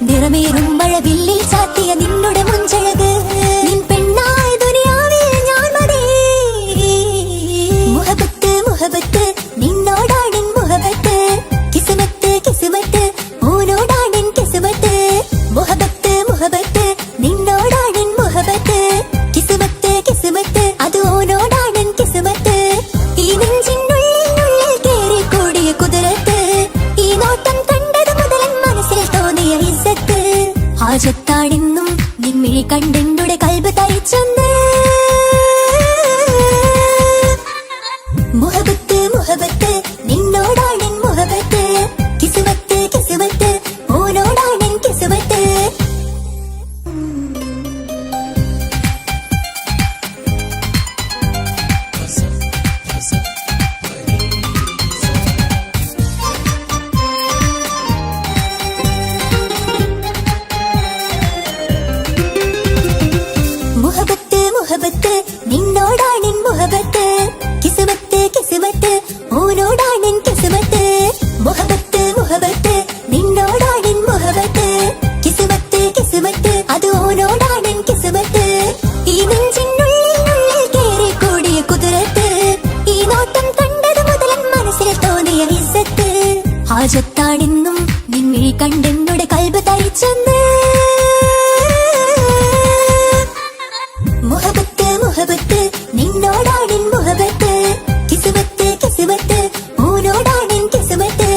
നിറമേറും മഴവില്ലിൽ ചാത്തിയ നിന്നുടെ മുഞ്ചഴക് നിൻ പെണ്ണായി ദുനിയാവിൽ ഞാൻ മതി മുഹബത്ത് മുഹബത്ത് നിന്നോടാണെൻ മുഹബത്ത് കിസ്മത്ത് ഹാജത്താണെന്നും നിൻമിഴി കണ്ടെന്നുടെ കൽബ് തരിച്ചെന്ന് മുഹബത്ത് മുഹബത്ത് നിന്നോടാണെൻ മുഹബത്ത് കിസ്മത്ത് കിസ്മത്ത് ഓനോടാണെൻ കിസ്മത്ത് മുഹബത്ത് മുഹബത്ത് നിന്നോടാണെൻ മുഹബത്ത് കിസ്മത്ത് കിസ്മത്ത് ഓനോടാണെൻ കിസ്മത്ത് മുഹബത്ത് മുഹബത്ത് നിന്നോടാണെൻ മുഹബത്ത് കിസ്മത്ത് കിസ്മത്ത് അത് ഓനോടാണെൻ കിസ്മത്ത് ഈ നെഞ്ചിനുള്ളിൽ കേറി കൂടിയ കുതിരത്ത് ഈ നോട്ടം കണ്ടത് മുതൽ മനസ്സിൽ തോന്നിയ ഇസ്സത്ത് ഹാജത്താണെന്നും നിൻമിഴി കണ്ടെന്നുടെ കൽബ് തരിച്ചെന്ന് മുഹബത്ത് മുഹബത്ത് നിന്നോടാണെൻ മുഹബത്ത് കിസ്മത്ത് കിസ്മത്ത് ഓനോടാണെൻ കിസ്മത്ത്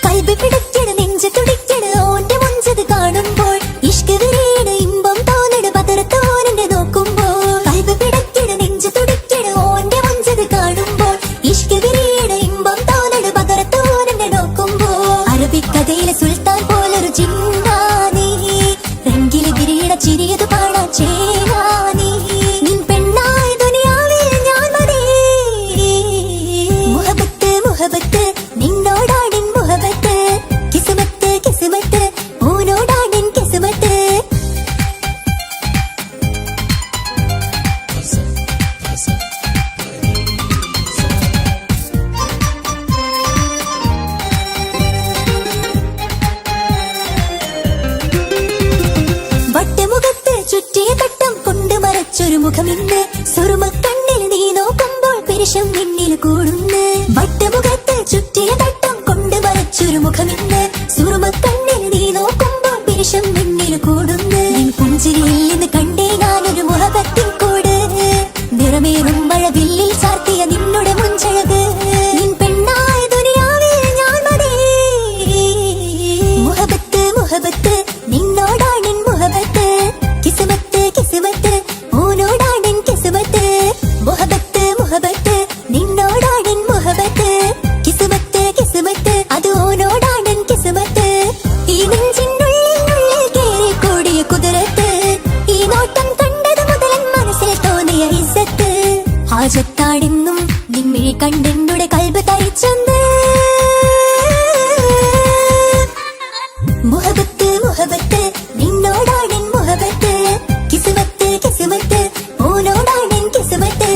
കൽബ് പിടിക്കണ നെഞ്ച് തുടിക്കണ ഓന്റെ മുഞ്ചത് കാണുമ്പോൾ ഇഷ്ക് വിരിയണ ഇമ്പം തോന്നണ പതറത്ത് ഓനെന്നെ നോക്കുമ്പോൾ കൽബ് പിടിക്കണ നെഞ്ച് തുടിക്കണ ഓന്റെ മുഞ്ചത് കാണുമ്പോൾ ഇഷ്ക് വിരിയണ ഇമ്പം തോന്നണ പതറത്ത് ഓനെന്നെ നോക്കുമ്പോൾ അറബിക്കഥയിലെ സുൽത്താൻ പോലൊരു ജിന്നാനി രംഗില് വിരിയണ ചിരിയത് പാടാൻ ചേരാനി നിൻ പെണ്ണായ ദുനിയാവിൽ ഞാൻ മതി മുഹബത്ത് മുഹബത്ത് നിന്നോടാണെൻ മുഹബത്ത് കിസ്മത്ത് കിസ്മത്ത് ഓനോടാണെൻ കിസ്മത്ത് വട്ടമുഖത്ത് ചുറ്റിയ തട്ടം കൊണ്ട് മറച്ചൊരു മുഖമിന്ന് സുറുമക്കണ്ണിൽ നീ നോക്കുമ്പോൾ പെരിശം നിന്നിൽ കൂടുന്ന് വട്ടമുഖത്ത് ചുറ്റിയ തട്ടം കൊണ്ട് മറച്ചൊരു മുഖമിന്ന് സുറുമക്കണ്ണിൽ നീ നോക്കുമ്പോൾ പെരിശം നിന്നിൽ കൂടുന്ന് നിൻ പുഞ്ചിരിയിൽ നിന്ന് കണ്ടേ ഞാനൊരു മുഹബത്തിൻ കൂട് നിറമേറും മഴവില്ലിൽ ചാർത്തിയ നിന്നുടെ മുഞ്ചഴക് നിൻ പെണ്ണായ ദുനിയാവിൽ ഞാൻ മതി മുഹബത്ത് മുഹബത്ത് നിന്നോടാണെൻ മുഹബത്ത് കിസ്മത്ത് കിസ്മത്ത് ഓനോടാണെൻ കിസ്മത്ത് മുഹബത്ത് മുഹബത്ത് നിന്നോടാണെൻ മുഹബത്ത് കിസ്മത്ത് കിസ്മത്ത് അത് ഓനോടാണെൻ കിസ്മത്ത് ഈ നെഞ്ചിനുള്ളിൽ കേറി കൂടിയ കുതിരത്ത് ഈ നോട്ടം കണ്ടത് മുതൽ മനസ്സിൽ തോന്നിയ ഇസ്സത്ത് ഹാജത്താണെന്നും നിൻമിഴി കണ്ടെന്നുടെ കൽബ് തരിച്ചെന്ന് മുഹബത്ത് മുഹബത്ത് നിന്നോടാണെൻ മുഹബത്ത് കിസ്മത്ത് കിസ്മത്ത് ഓനോടാണെൻ കിസ്മത്ത്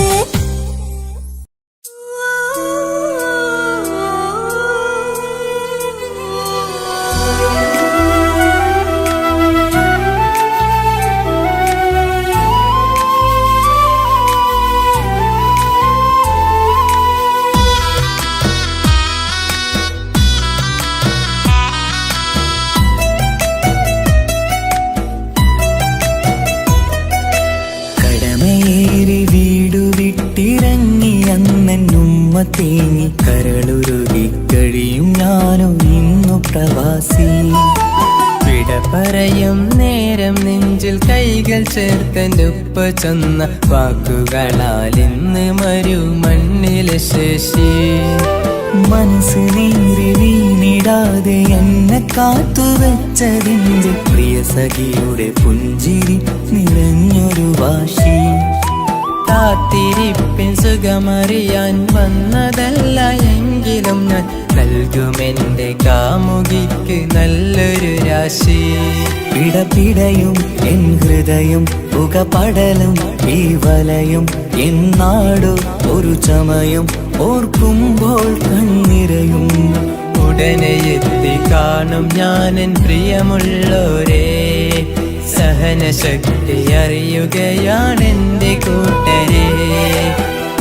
കടമയേറി വീടു വിട്ടിറങ്ങി അന്നുമ്മ തേങ്ങി കരളുരുകി കഴിയും ഞാനോ ഇന്നു പ്രവാസി വിട പറയും നേരം നെഞ്ചിൽ കൈകൾ ചേർത്തനുപ്പ ചെന്ന വാക്കുകളാൽ ഇന്ന് മരുമണ്ണിലെ ശേഷി മനസ്സ് നീറി വീണിടാതെ എന്നെ കാത്തുവെച്ചതിന്റെ പ്രിയ സഖിയുടെ പുഞ്ചിരി നിറഞ്ഞൊരു വാശി കാത്തിരിപ്പിൻ സുഖമറിയാൻ വന്നതല്ല എങ്കിലും ഞാൻ നൽകുമെന്റെ കാമുകിക്ക് നല്ലൊരു രാശി പിടപിടയും എൻ ഹൃദയം പുകപടലും ഈ വലയും എന്നാടോ ഒരു ചമയം ഓർക്കുമ്പോൾ കണ്ണിരയും ഉടനെ എത്തി കാണും ഞാനെൻ പ്രിയമുള്ളോരേ സഹനശക്തി അറിയുകയാണെന്റെ കൂട്ടരെ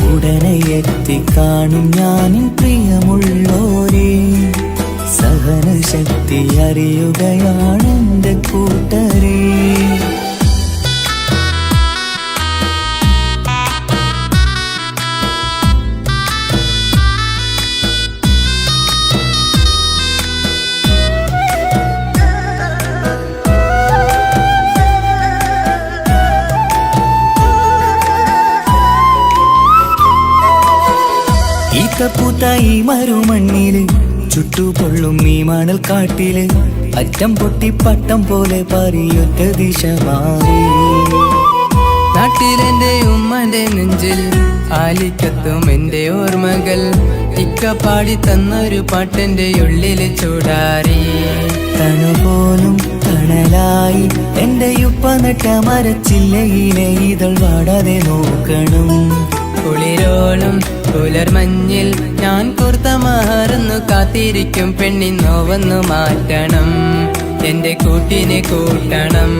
ഉടനെ എത്തി കാണും ഞാനിൻ പ്രിയമുള്ളോരേ സഹനശക്തി അറിയുകയാണെന്റെ കൂട്ടരേ പൂത്ത ഈ മരുമണ്ണില് ചുട്ടുപൊള്ളും ഈ മണൽ കാട്ടില് അറ്റം പൊട്ടി പട്ടം പോലെ പാറിയൊറ്റ ദിശ മാറി. നാട്ടിലെന്റെ ഉമ്മന്റെ നെഞ്ചിൽ ആലിക്കത്തും എന്റെ ഓർമ്മകൾ ഇക്ക പാടി തന്നൊരു പാട്ടെന്റെ ഉള്ളില് ചൂടാറി. തണുപോലും തണലായി എന്റെ ഉപ്പ നട്ട മരച്ചില്ലയിലെ ഇതൾ വാടാതെ നോക്കണം. കുളിരോളും പുലർമഞ്ഞിൽ ഞാൻ കുർത്ത മാറുന്നു കാത്തിരിക്കും പെണ്ണിൻ നോവന്നു മാറ്റണം എന്റെ കൂട്ടിനെ കൂട്ടണം.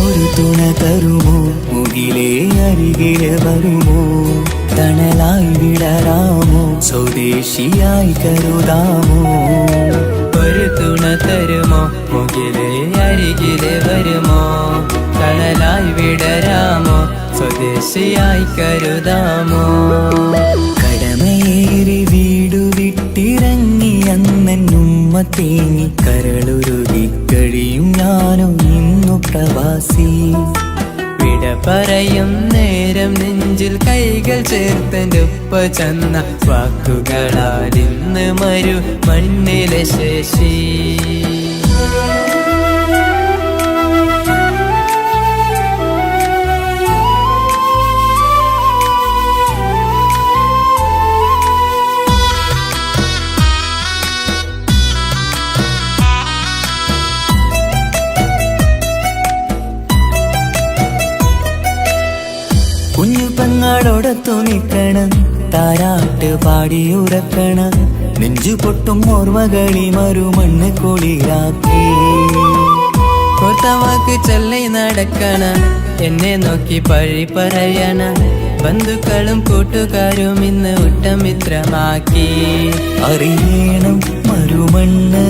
ഒരു തുണ തരുമോ മുകിലേ അരികിലെ വരുമോ തണലായി വിടരാമോ സ്വദേശിയായി കരുതാമോ. ഒരു തുണ തരുമോ മുകിലേ അരികിലെ വരുമോ തണലായി വിടരാമോ സ്വദേശിയായി കരുതാമോ. കടമയേറി വീടു വിട്ടിറങ്ങി അന്നുമ്മ തേങ്ങി കരളുരുകി കഴിയും ഞാനും ഇന്നു പ്രവാസി. വിട പറയും നേരം നെഞ്ചിൽ കൈകൾ ചേർത്തെന്റെ ഉപ്പ ചെന്ന വാക്കുകളാൽ ഇന്ന് മരു മണ്ണിലെ ശേഷി. കുഞ്ഞു പെങ്ങളോടൊത്തു നിൽക്കണം താരാട്ട് പാടിയുറക്കണം നെഞ്ചു പൊട്ടും ഓർമ്മകളി മറുമണ്ണ് കുളിരാക്കി. കോർത്തവാക്ക് ചൊല്ലി നടക്കണ എന്നെ നോക്കി പഴി പറയണ ബന്ധുക്കളും കൂട്ടുകാരും ഇന്ന് ഉറ്റമിത്രമാക്കി. അറിയണം മറുമണ്ണ്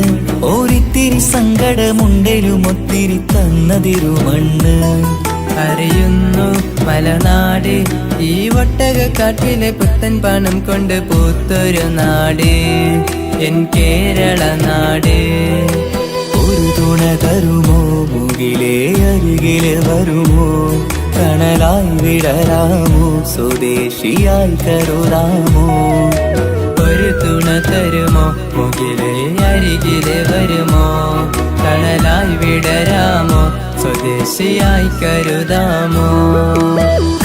ഓരിത്തിരി സങ്കടമുണ്ടലും ഒത്തിരി തന്നതിരുമണ്ണ്. അറിയുന്നു മലനാട് ഈ ഒട്ടകക്കാട്ടിലെ പുത്തൻ പണം കൊണ്ട് പൂത്തൊരു നാട് എൻ കേരള നാട്. ഒരു തുണ തരുമോ മുകിലേ അരികിലെ വരുമോ തണലായി വിടരാമോ സ്വദേശിയായി കരുതാമോ. ഒരു തുണ തരുമോ മുകിലേ അരികിലെ വരുമോ തണലായി വിടരാമോ സ്വദേശിയായി കരുതാമോ.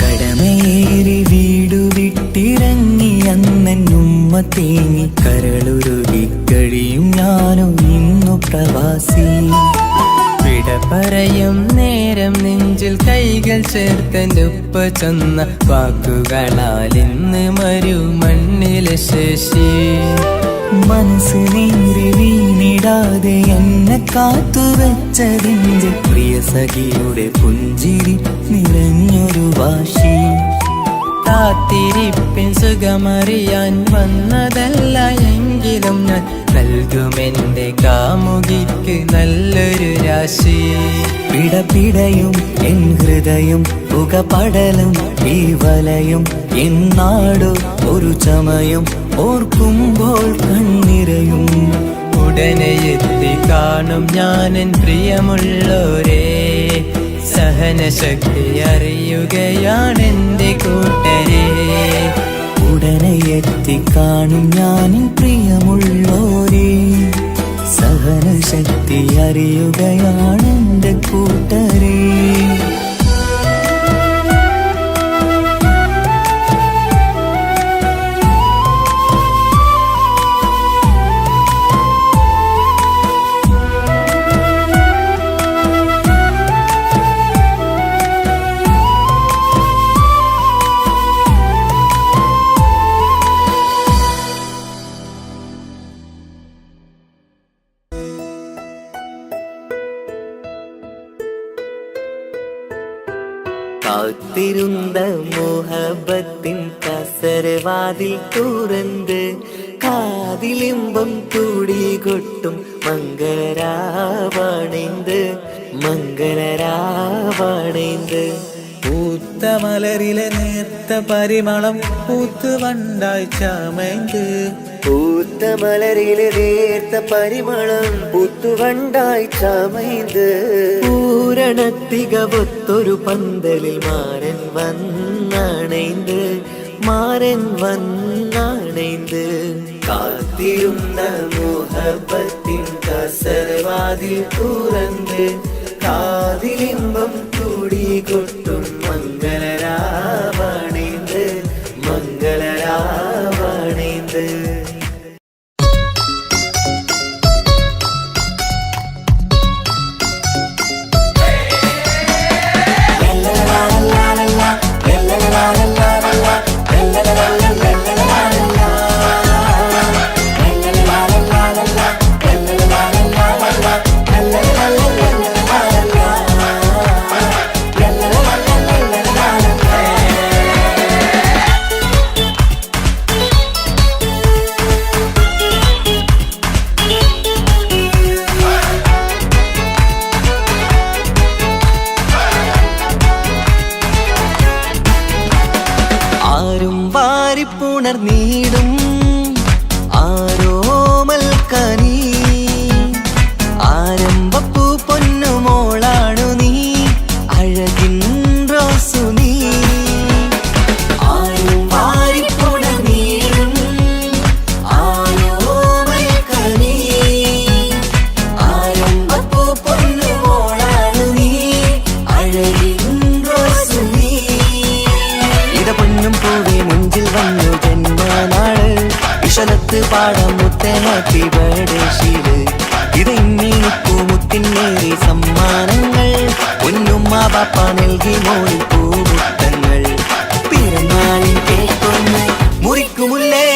കടമയേറി വീടു വിട്ടിറങ്ങി അന്നുമ്മ തേങ്ങി കരളുരുകി കഴിയും ഞാനും ഇന്നു പ്രവാസി. വിട പറയും നേരം നെഞ്ചിൽ കൈകൾ ചേർത്തെന്റെ ഉപ്പ ചെന്ന വാക്കുകളാൽ ഇന്ന് മരു മണ്ണിലെ ശേഷി. മനസ്സ് നീറി വീണിടാതെ എന്നെ കാത്തുവെച്ചതിന്റെ പ്രിയ സഖിയുടെ പുഞ്ചിരി നിറഞ്ഞൊരു വാശി. കാത്തിരിപ്പിൻ സുഖമറിയാൻ വന്നതല്ല എങ്കിലും ഞാൻ നൽകുമെന്റെ കാമുകിക്ക് നല്ലൊരു രാശി. പിടപിടയും എൻ ഹൃദയം പുകപടലും ഈ വലയും എന്നാടോ ഒരു ചമയം ഓർക്കുമ്പോൾ കണ്ണിരയും. ഉടനെ എത്തി കാണും ഞാനെൻ പ്രിയമുള്ളോരേ സഹനശക്തി അറിയുകയാണെന്റെ കൂട്ടരെ. ഉടനെ എത്തിക്കാണും ഞാനും പ്രിയമുള്ളോരേ സഹനശക്തി അറിയുകയാണെന്റെ കൂട്ടരേ. കാത്തിരുந்த மோகபத்தின் கசரவாதில் துறந்து காதிலிம்பம் கூடி கொட்டும் മംഗളരാവണൈந்து പൂത്ത മലരിലെ നേർത്ത പരിമളം പൂത്ത് വണ്ടായി ചമൈந்து പൂത്ത മലരിലെ നേർത്ത പരിമളം പൂത്തുവണ്ടായി ചമൈந்து പൂരണത്തികവൊത്തൊരു പന്തലിൽ മാരൻ വന്നണൈந்து അണൈந்து കാത്തിരുന്ന മോഹബത്തിൻ കസരവാതിൽ തുറന്ന് കാതിലിമ്പം കൂടി കൊട്ടും മംഗളരാവണൈந்து മംഗളരാവണൈந்து നീടും ആരോമൽ കനി ആരംഭപ്പൂ പൊന്നുമോളാണു നീ അഴകിൻ റോസു നീ ആരും വാരിപ്പുണർ നീടും ആരോമൽ കനി ആരംഭപ്പൂ പൊന്നുമോളാണു നീ അഴകിൻ റോസു നീ ഇത പൊന്നും പൂവേ മുഞ്ചിൽ വന്നു വിഷലത്ത് പാടാം മുത്തേ ഹാപ്പി ബർത്ത്ഡേ ഷീല് ഇത് ഇന്നിപ്പൂ മുത്തിനേറി സമ്മാനങ്ങൾ പൊന്നുമ്മ ബാപ്പ നൽകി മോളിൽ പൂമുത്തങ്ങൾ പിറന്നാളിൻ കേൾക്കൊന്ന് മുറിക്കുമുല്ലേ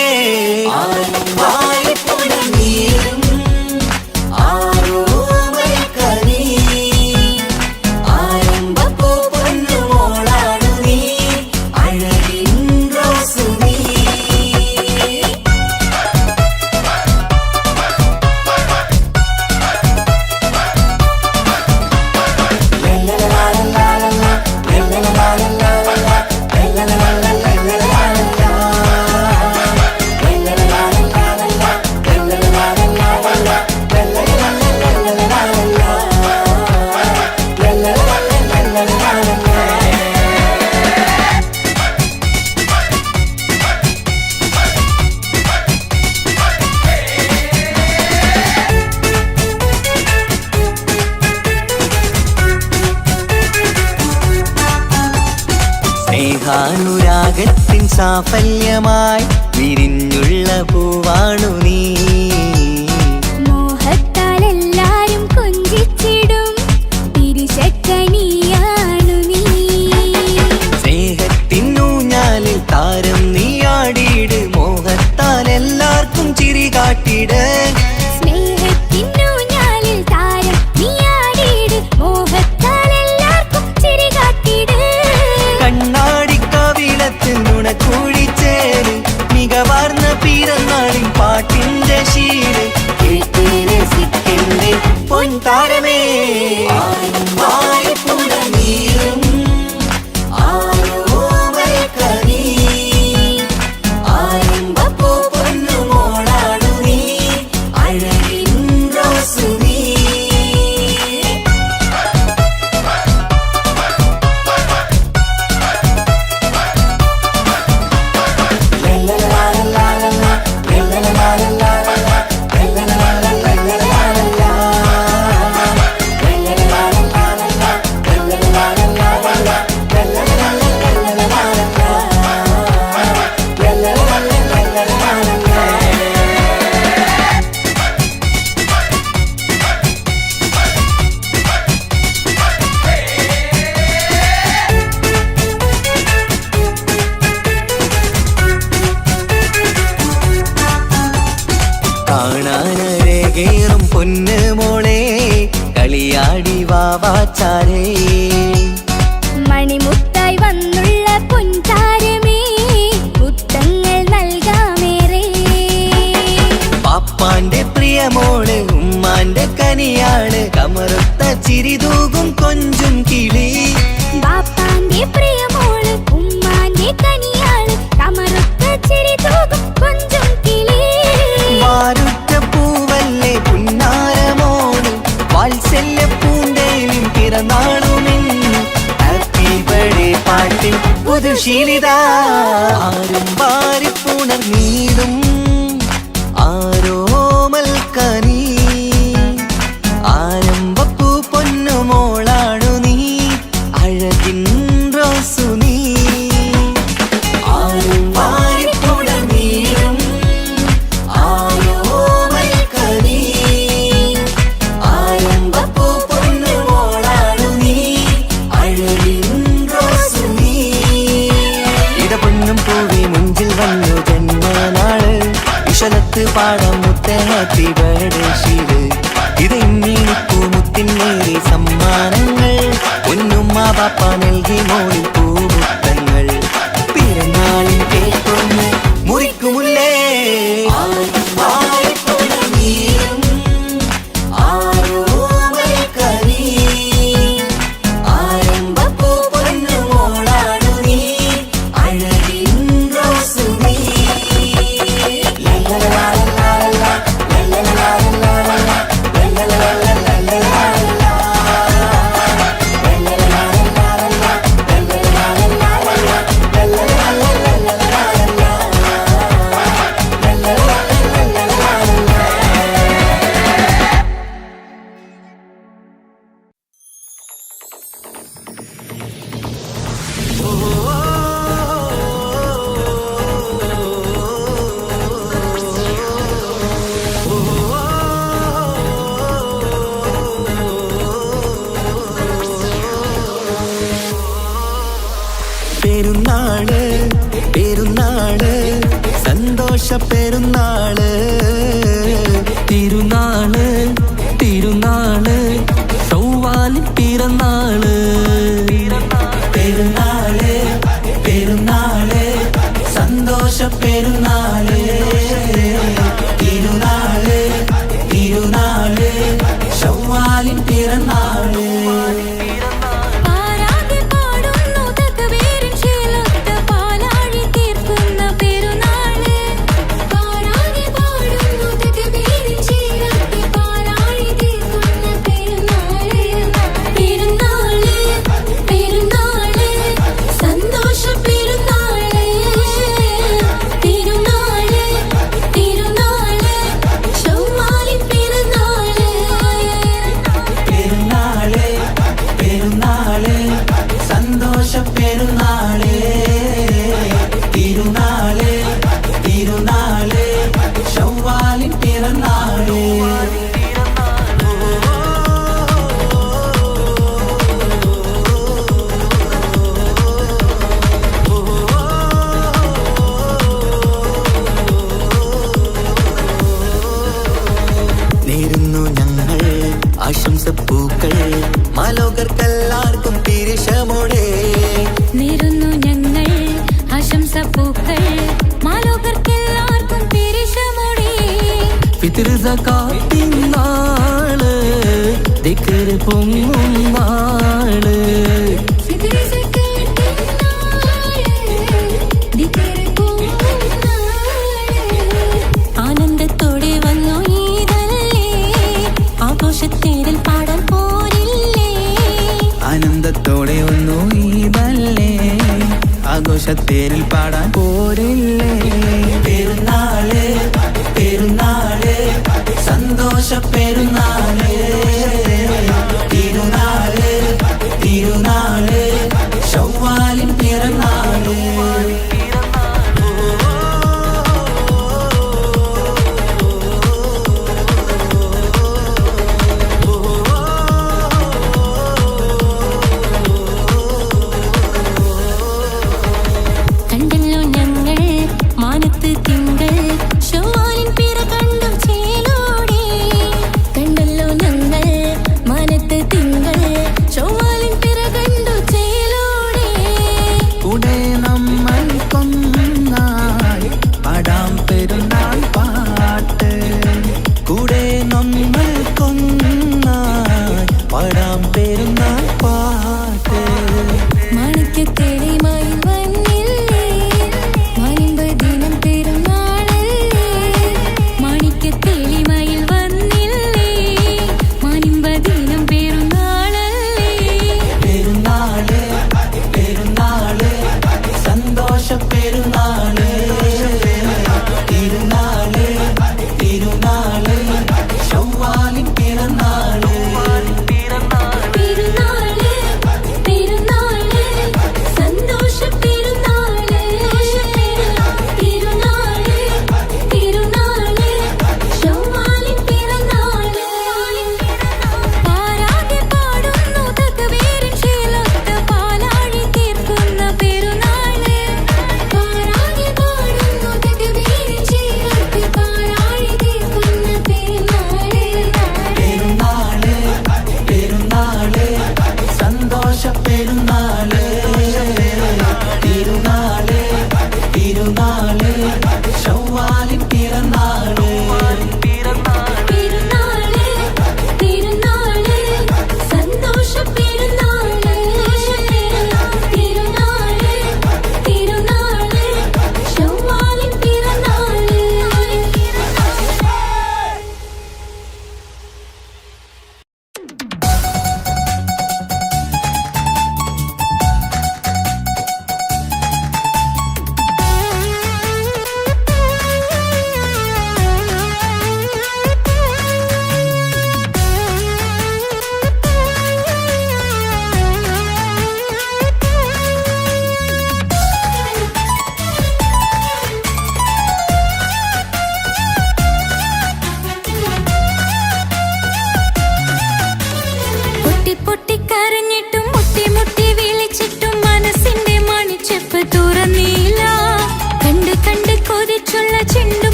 സ്നേഹാനുരാഗത്തിൻ സാഫല്യമായി വിരിഞ്ഞുള്ള പൂവാണു നീ മോഹത്താൽ എല്ലാരും കൊഞ്ചിച്ചിടും തിരിശക്കനിയാണു നീ സ്നേഹത്തിനൂഞ്ഞാലിൽ താരം നീ ആടിയിട് മോഹത്താൽ എല്ലാവർക്കും ചിരി കാട്ടിട് സ്നേഹത്തിനൂഞ്ഞാലിൽ താരം നീ ആടിയിട് മോഹത്താൽ എല്ലാവർക്കും ചിരി കാട്ടിട് കണ്ണാടിക്കവിളത്തിൽ നുണക്കൂടിച്ചേര് മികവാർന്ന പിറന്നാളിൻ പാട്ടിന്റെ ശീല് കേട്ട് രസിക്കണ്ടേ പൊൻതാരമേ കാണാനരകേറും പൊന്ന് മോളെ കളിയാടി വാവാച്ചാരേ മണിമുത്തായി വന്നുള്ള പൊൻതാരമേ മുത്തങ്ങൾ നൽകാമേറെ പാപ്പാന്റെ പ്രിയമോള് ഉമ്മാന്റെ കനിയാണ് കമറുത്ത ചിരിതൂകും കൊഞ്ചും കിളി ബാപ്പാന്റെ പ്രിയമോള് ഉമ്മാന്റെ കനിയാണ് കമറുത്ത ചിരിതൂകും കൊഞ്ചും കിളി വാരുറ്റ പൂവല്ലേ പുന്നാരമോള് വാത്സല്യ പൂന്തേലിൻ പിറന്നാളുമിന്ന് ഹാപ്പി ബർത്ത്ഡേ പാട്ടിൽ പുതുശീലിത ആരും വാരിപ്പുണർ നീടും ആരോമൽ കനി ആരംഭപ്പൂ പൊന്നുമോളാണു നീ അഴകിൻ റോസു നീ പാടാം മുത്തേ ഹാപ്പി ബർത്ത്ഡേ ഷീല് ഇത് ഇന്നിപ്പൂ മുത്തിനേറി സമ്മാനങ്ങൾ പൊന്നുമ്മ പാപ്പ നൽകി മോളിൽ പൂമുത്തങ്ങൾ പിറന്നാളിൻ കേൾക്കൊന്ന് മുറിക്കുമുല്ലേ പെരുന്നാള് പെരുന്നാള് സന്തോഷ പെരുന്നാള് തിരുനാള് തിരുനാള് ചൊവ്വാലിൻ പിറന്നാള് പെരുന്നാള് പെരുന്നാള് സന്തോഷ പെരുന്നാള് തിരുനാള് തിരുനാള് ചൊവ്വാലിൻ പിറന്നാള് ആശംസപ്പൂക്കൾ മാലോകർക്കെല്ലാവർക്കും തിരിശമോടെ നേരുന്നു ഞങ്ങൾ ആശംസപ്പൂക്കൾ മാലോകർക്കെല്ലാവർക്കും തിരിശമോടെ ഫിത്ർ സകാത്തിൻ നാള് ദിക്ർ പൊങ്ങും നാള് ആനന്ദത്തോടെ വന്നു ഈദല്ലേ ആഘോഷത്തേരിൽ പാടാൻ പോരില്ലേ ആനന്ദത്തോടെ ഒന്നു ഈദല്ലേ ആഘോഷത്തേരിൽ പാടാൻ പോരില്ലേ പെരുന്നാള് പെരുന്നാള് സന്തോഷ പെരുന്നാള് തിരുനാള് തിരുനാള് ചൊവ്വാലിൻ പിറന്നാള് കണ്ടല്ലോ ഞങ്ങൾ മാനത്ത് തിങ്കൾ ചൊവ്വാലിൻ പിറ കണ്ടു ചേലോടെ കണ്ടല്ലോ ഞങ്ങൾ മാനത്ത് തിങ്കൾ ചൊവ്വാലിൻ പിറ കണ്ടു ചേലോടെ കൂടെ നമ്മൾ കൊന്നായി പാടാം പെരുന്നാൾ പാട്ട് കൂടെ നമ്മൾ കൊന്നായി പാടാം പെരുന്നാൾ പാട്ട് മാണിക്യത്തേളിമായി വന്നില്ലേ മാനിമ്പ് ദിനം പെരുന്നാളല്ലേ മാണിക്യത്തേളിമായി വന്നില്ലേ മാനിമ്പ് ദിനം പെരുന്നാളല്ലേ പെരുന്നാള് പെരുന്നാള് സന്തോഷ പെരുന്നാള്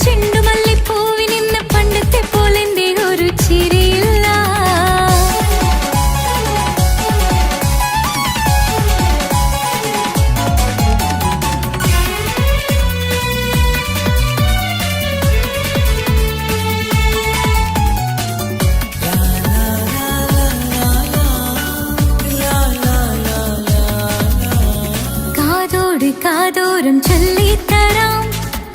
ചെണ്ടുമല്ലിപ്പൂവിനിന്ന് പണ്ടത്തെ പോലെന്റെ ഒരു ചിരിയില്ല. കാതോട് കാതോരം ചൊല്ലിത്തരാം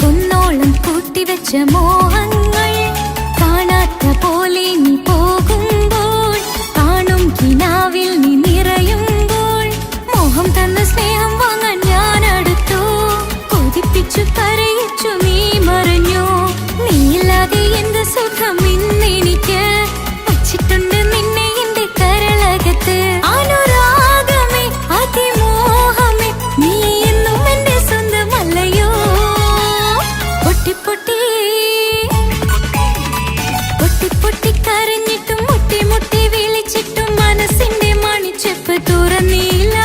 കുന്നോളം കൂട്ടിവെച്ച മോഹങ്ങൾ. കാണാത്ത പോലെ നീ പോകുമ്പോൾ, കാണും കിനാവിൽ നീ നിറയുമ്പോൾ, മോഹം തന്ന സ്നേഹം വാങ്ങാൻ ഞാൻ അടുത്തു. കൊതിപ്പിച്ചു കരയിച്ചു നീ മറഞ്ഞു. നീയില്ലാതെ എന്ത് സുഖം ഇന്നെനിക്ക്. വച്ചിട്ടുണ്ട് നിന്നെ എന്റെ കരളകത്ത്. അനുരാഗമേ അതിമോഹമേ നീ എന്നും എന്റെ സ്വന്തമല്ലയോ. പൊട്ടി പൊട്ടി പൊട്ടി പൊട്ടി കരഞ്ഞിട്ടും മുട്ടി മുട്ടി വിളിച്ചിട്ടും മനസ്സിന്റെ മണിച്ചെപ്പ് തുറന്നില്ല.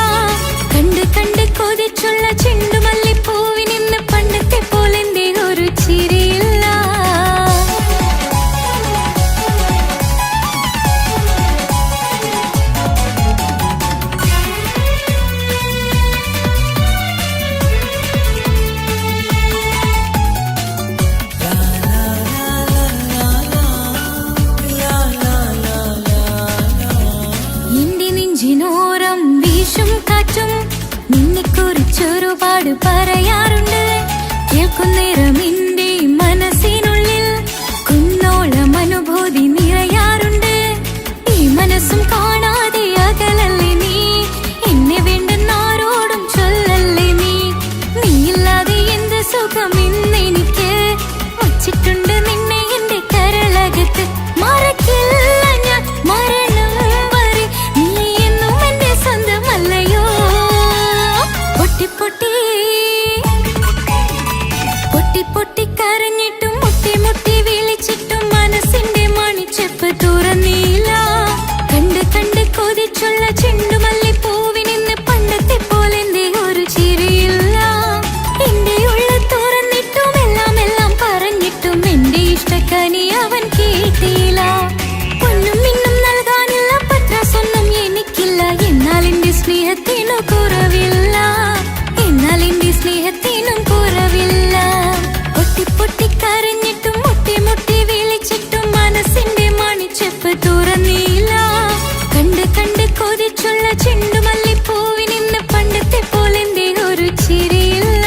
കണ്ട് കണ്ട് കൊതിച്ചുള്ള ചെണ്ടുമല്ലിപ്പൂവിനിന്ന് പണ്ടത്തെ പോലെന്റെ ഒരു ചിരിയില്ല. എന്റെ നെഞ്ചിനോരം വീശും കാറ്റും നിന്നെക്കുറിച്ചൊരുപാട് പറയാറുണ്ട്. കേൾക്കുന്നേരം എന്റെ മനസ്സിനുള്ളിൽ കുന്നോളം അനുഭൂതി നിറയാറുണ്ട്. ഈ മനസ്സും കാണാതെ അകലല്ലേ നീ. എന്നെ വേണ്ടെന്നാരോടും ചൊല്ലല്ലേ നീ. നീയില്ലാതെ എന്ത് സുഖം ഇന്നെനിക്ക്. വച്ചിട്ടുണ്ട് നിന്നെ എന്റെ കരളകത്ത്. മറക്കില്ല ഞാൻ മരണം വരെ നീ എന്നും എന്റെ സ്വന്തമല്ലയോ. പൊട്ടി പൊട്ടി പൊട്ടി പൊട്ടി കരഞ്ഞിട്ടും മുട്ടി മുട്ടി വിളിച്ചിട്ടും മനസ്സിന്റെ മണിച്ചെപ്പ് തുറന്നില്ല. കണ്ട് കണ്ട് കൊതിച്ചുള്ള ചെണ്ടുമല്ലിപ്പൂവിനിന്ന് പണ്ടത്തെ പോലെന്റെ ഒരു ചിരിയില്ല. എന്റെ ഉള്ളിൽ തുറന്നിട്ടും എല്ലാം എല്ലാം പറഞ്ഞിട്ടും എന്റെ ഇഷ്ടക്കനി അവൻ കേട്ടില്ല. ഒന്നും ഇന്നും നൽകാനില്ല, പത്രാസൊന്നും എനിക്കില്ല. എന്നാൽ എന്റെ സ്നേഹത്തിനു കുറവില്ല. എന്നാൽ എന്റെ സ്നേഹത്തിനും കുറവില്ല. പൊട്ടി പൊട്ടി കരഞ്ഞിട്ടും മുട്ടി മുട്ടി വിളിച്ചിട്ടും മനസ്സിന്റെ മണിച്ചെപ്പ് തുറന്നില്ല. കണ്ട് കണ്ട് കൊതിച്ചുള്ള ചെണ്ടുമല്ലിപ്പൂവിനിന്ന് പണ്ടത്തെ പോലെന്റെ ഒരു ചിരിയില്ല.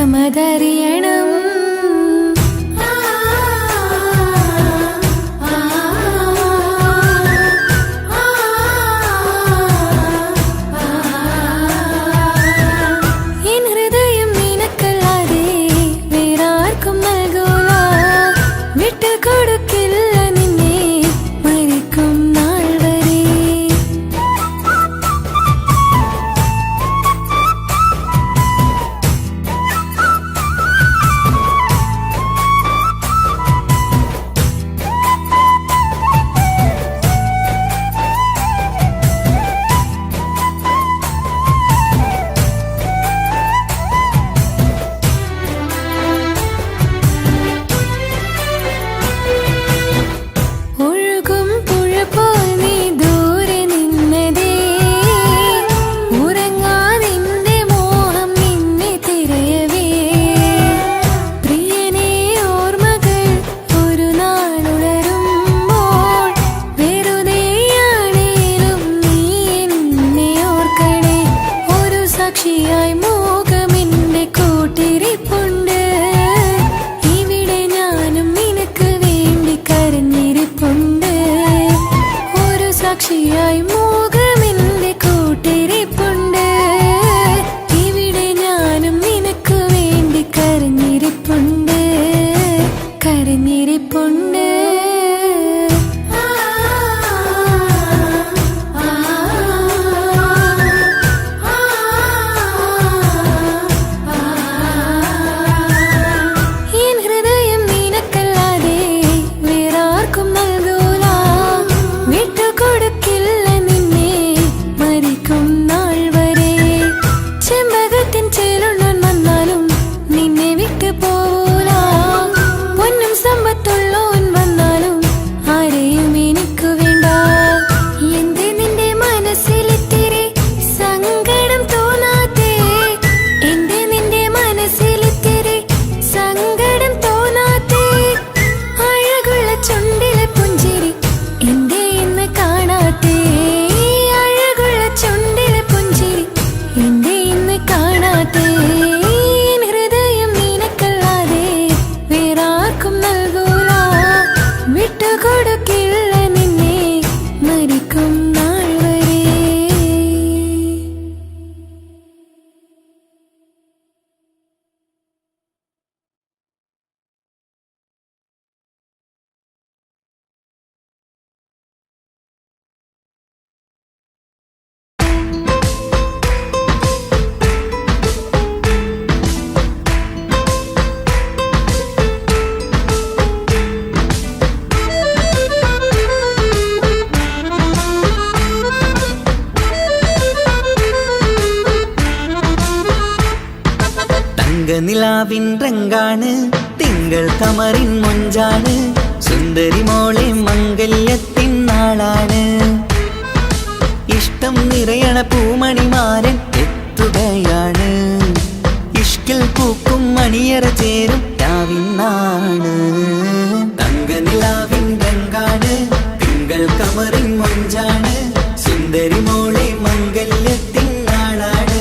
അർത്ഥമതറിയണം. എൻ ഹൃദയം നിനക്കല്ലാതെ വേറാർക്കും നൽകൂല, വിട്ടുകൊടുക്കില്ല നിന്നെ മരിക്കും നാൾ വരെ. ഒഴുകും പുഴ പോൽ നീ ദൂരെ നിന്നതേ, ഉറങ്ങാതിന്റെ മോഹം നിന്നെ തിരയവേ. പ്രിയനേ ഓർമ്മകൾ ഒരു നാളുണരുമ്പോൾ, വെറുതെയാണേലും നീ എന്നെ ഓർക്കണേ. ഒരു സാക്ഷിയായി മോഹമെന്റെ കൂട്ടിരിപ്പുണ്ട്, ഇവിടെ ഞാനും നിനക്ക് വേണ്ടി കരഞ്ഞിരിപ്പുണ്ട്. ഒരു സാക്ഷിയായി മോഹമെന്റെ കൂട്ടിരിപ്പുണ്ട്, ഇവിടെ ഞാനും നിനക്ക് വേണ്ടി കരഞ്ഞിരിപ്പുണ്ട്, കരഞ്ഞിരിപ്പുണ്ട്. എൻ ഹൃദയം നിനക്കല്ലാതെ വേറാർക്കും നൽകൂല, വിട്ടുകൊടുക്കില്ല നിന്നെ മരിക്കും നാൾ വരെ. ചെമ്പകത്തിൻ ചേലുള്ളോൻ വന്നാലും നിന്നെ വിട്ടു പോവൂല, പൊന്നും സമ്പത്തുള്ളോൻ വന്നാലും ആരെയും എനിക്ക് വേണ്ട. എന്തേ നിന്റെ മനസ്സിലിത്തിരി സങ്കടം തോന്നാത്തേ, എന്തേ നിന്റെ മനസ്സിലിത്തിരി സങ്കടം തോന്നാത്തേ. അഴകുള്ള ചുണ്ടിലെ പുഞ്ചിരി എന്തേ ഇന്ന് കാണാത്തേ, അഴകുള്ള ചുണ്ടിലെ പുഞ്ചിരി എന്തേ ഇന്ന് കാണാത്തേ. എൻ ഹൃദയം നിനക്കല്ലാതെ വേറാർക്കും നൽകൂല, വിട്ടുകൊടുക്കില്ല നിന്നെ മരിക്കും നാൾ വരെ. തങ്കനിലാവിൻ രംഗാണ്, തിങ്കൾ കമറിൻ മൊഞ്ചാണ്, സുന്ദരി മോളെ മംഗല്യത്തിൻ നാളാണ്. ഇഷ്ടം നിറയണ പൂമണിമാരൻ എത്തുകയാണ്, ഇഷ്കിൽ പൂക്കും മണിയറ ചേരും രാവിനാണ്. തങ്കനിലാവിൻ രംഗാണ്, തിങ്കൾ കമറിൻ മൊഞ്ചാണ്, സുന്ദരി മോളെ മംഗല്യത്തിൻ നാളാണ്.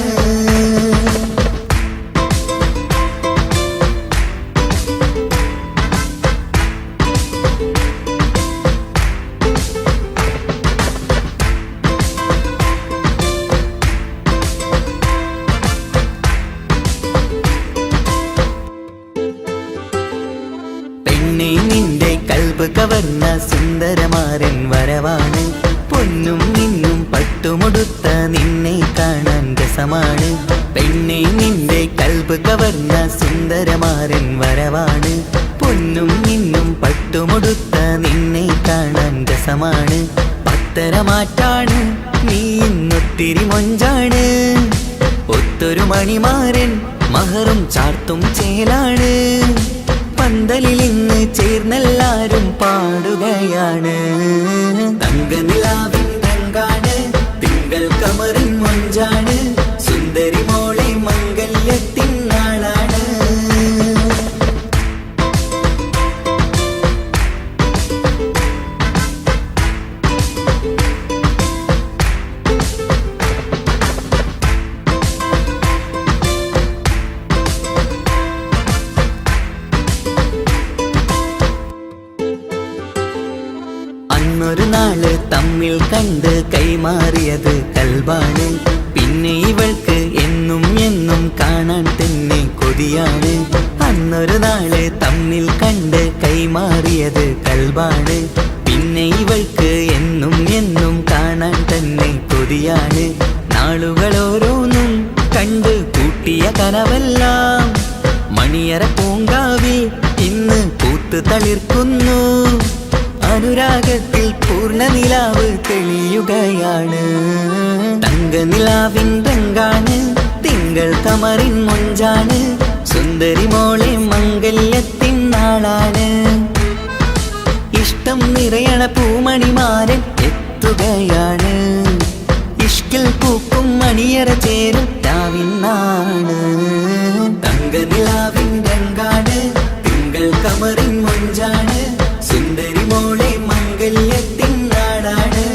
പെണ്ണെ നിന്റെ കൽബ് കവർന്ന സുന്ദരമാരൻ വരവാണ്, പൊന്നും നിന്നും പട്ടുമുടുത്ത നിന്നെ കാണാൻ രസമാണ്. പെണ്ണെ നിന്റെ കൽബ് കവർന്ന സുന്ദരമാരൻ വരവാണ്, പൊന്നും നിന്നും പട്ടുമുടുത്ത നിന്നെ കാണാൻ രസമാണ്. പത്തരമാറ്റാണ് നീ ഇന്നൊത്തിരി മൊഞ്ചാണ്, ഒത്തൊരു മണിമാരൻ മഹറും ചാർത്തും ചേലാണ്. പന്തലിൽ ഇന്ന് ചേർന്നെല്ലാരും പാടുകയാണ്. തങ്കനിലാവിൻ രംഗാണ്, തിങ്കൾ കമറിൻ മൊഞ്ചാണ്, സുന്ദരി മോളെ മംഗല്യത്തിൻ നാളാണ്. കണ്ട് കൈമാറിയത് കൽബാണ്. പിന്നെ ഇവൾക്ക് എന്നും എന്നും കാണാൻ തന്നെ കൊതിയാണ്. അന്നൊരു നാള് തമ്മിൽ കണ്ട് കൈമാറിയത് കൽബാണ്. പിന്നെ ഇവൾക്ക് എന്നും എന്നും കാണാൻ തന്നെ കൊതിയാണ്. നാളുകൾ ഓരോന്നും കണ്ട് കൂട്ടിയ കനവെല്ലാം മണിയറ പൂങ്കാവിൽ ഇന്ന് പൂത്ത് തളിർക്കുന്നു. അനുരാഗത്തിൽ പൂർണ്ണ നിലാവ് തെളിയുകയാണ്. തങ്കനിലാവിൻ രംഗാണ്, തിങ്കൾ കമറിൻ മൊഞ്ചാണ്. സുന്ദരി മോളെ മംഗല്യത്തിൻ നാളാണ്. ഇഷ്ടം നിറയണ പൂമണിമാരൻ എത്തുകയാണ്. ഇഷ്കിൽ പൂക്കും മണിയറ ചേരും രാവിനാണ്. തങ്കനിലാവിൻ രംഗാണ്, തിങ്കൾ കമറിൻ മൊഞ്ചാണ്. സുന്ദരി മോളെ മംഗല്യത്തിൻ നാടാണ്.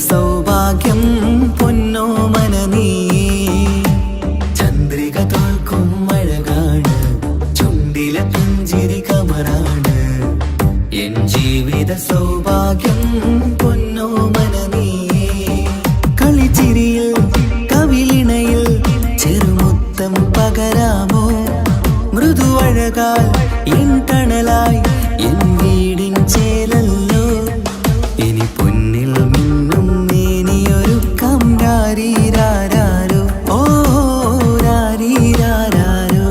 സൗഭാഗ്യം പൊന്നോമന നീ. ചന്ദ്രിക തോൽക്കും അഴകാണ്, ചുണ്ടിലെ പുഞ്ചിരി കമറാണ്. എൻ ജീവിത സൗഭാഗ്യം പൊന്നോമന നീ. കളിച്ചിരിയിൽ കവിളിണയിൽ ചെറുമുത്തം പകരാമോ? മൃദുവഴകാൽ എൻ തണലായി എൻ വീടിൻ ചേലല്ലോ. ഇനി പൊന്നിൽ മിന്നും നേനിയൊരുക്കം രാരീരാരോ. ഓ രാരീരാരോ.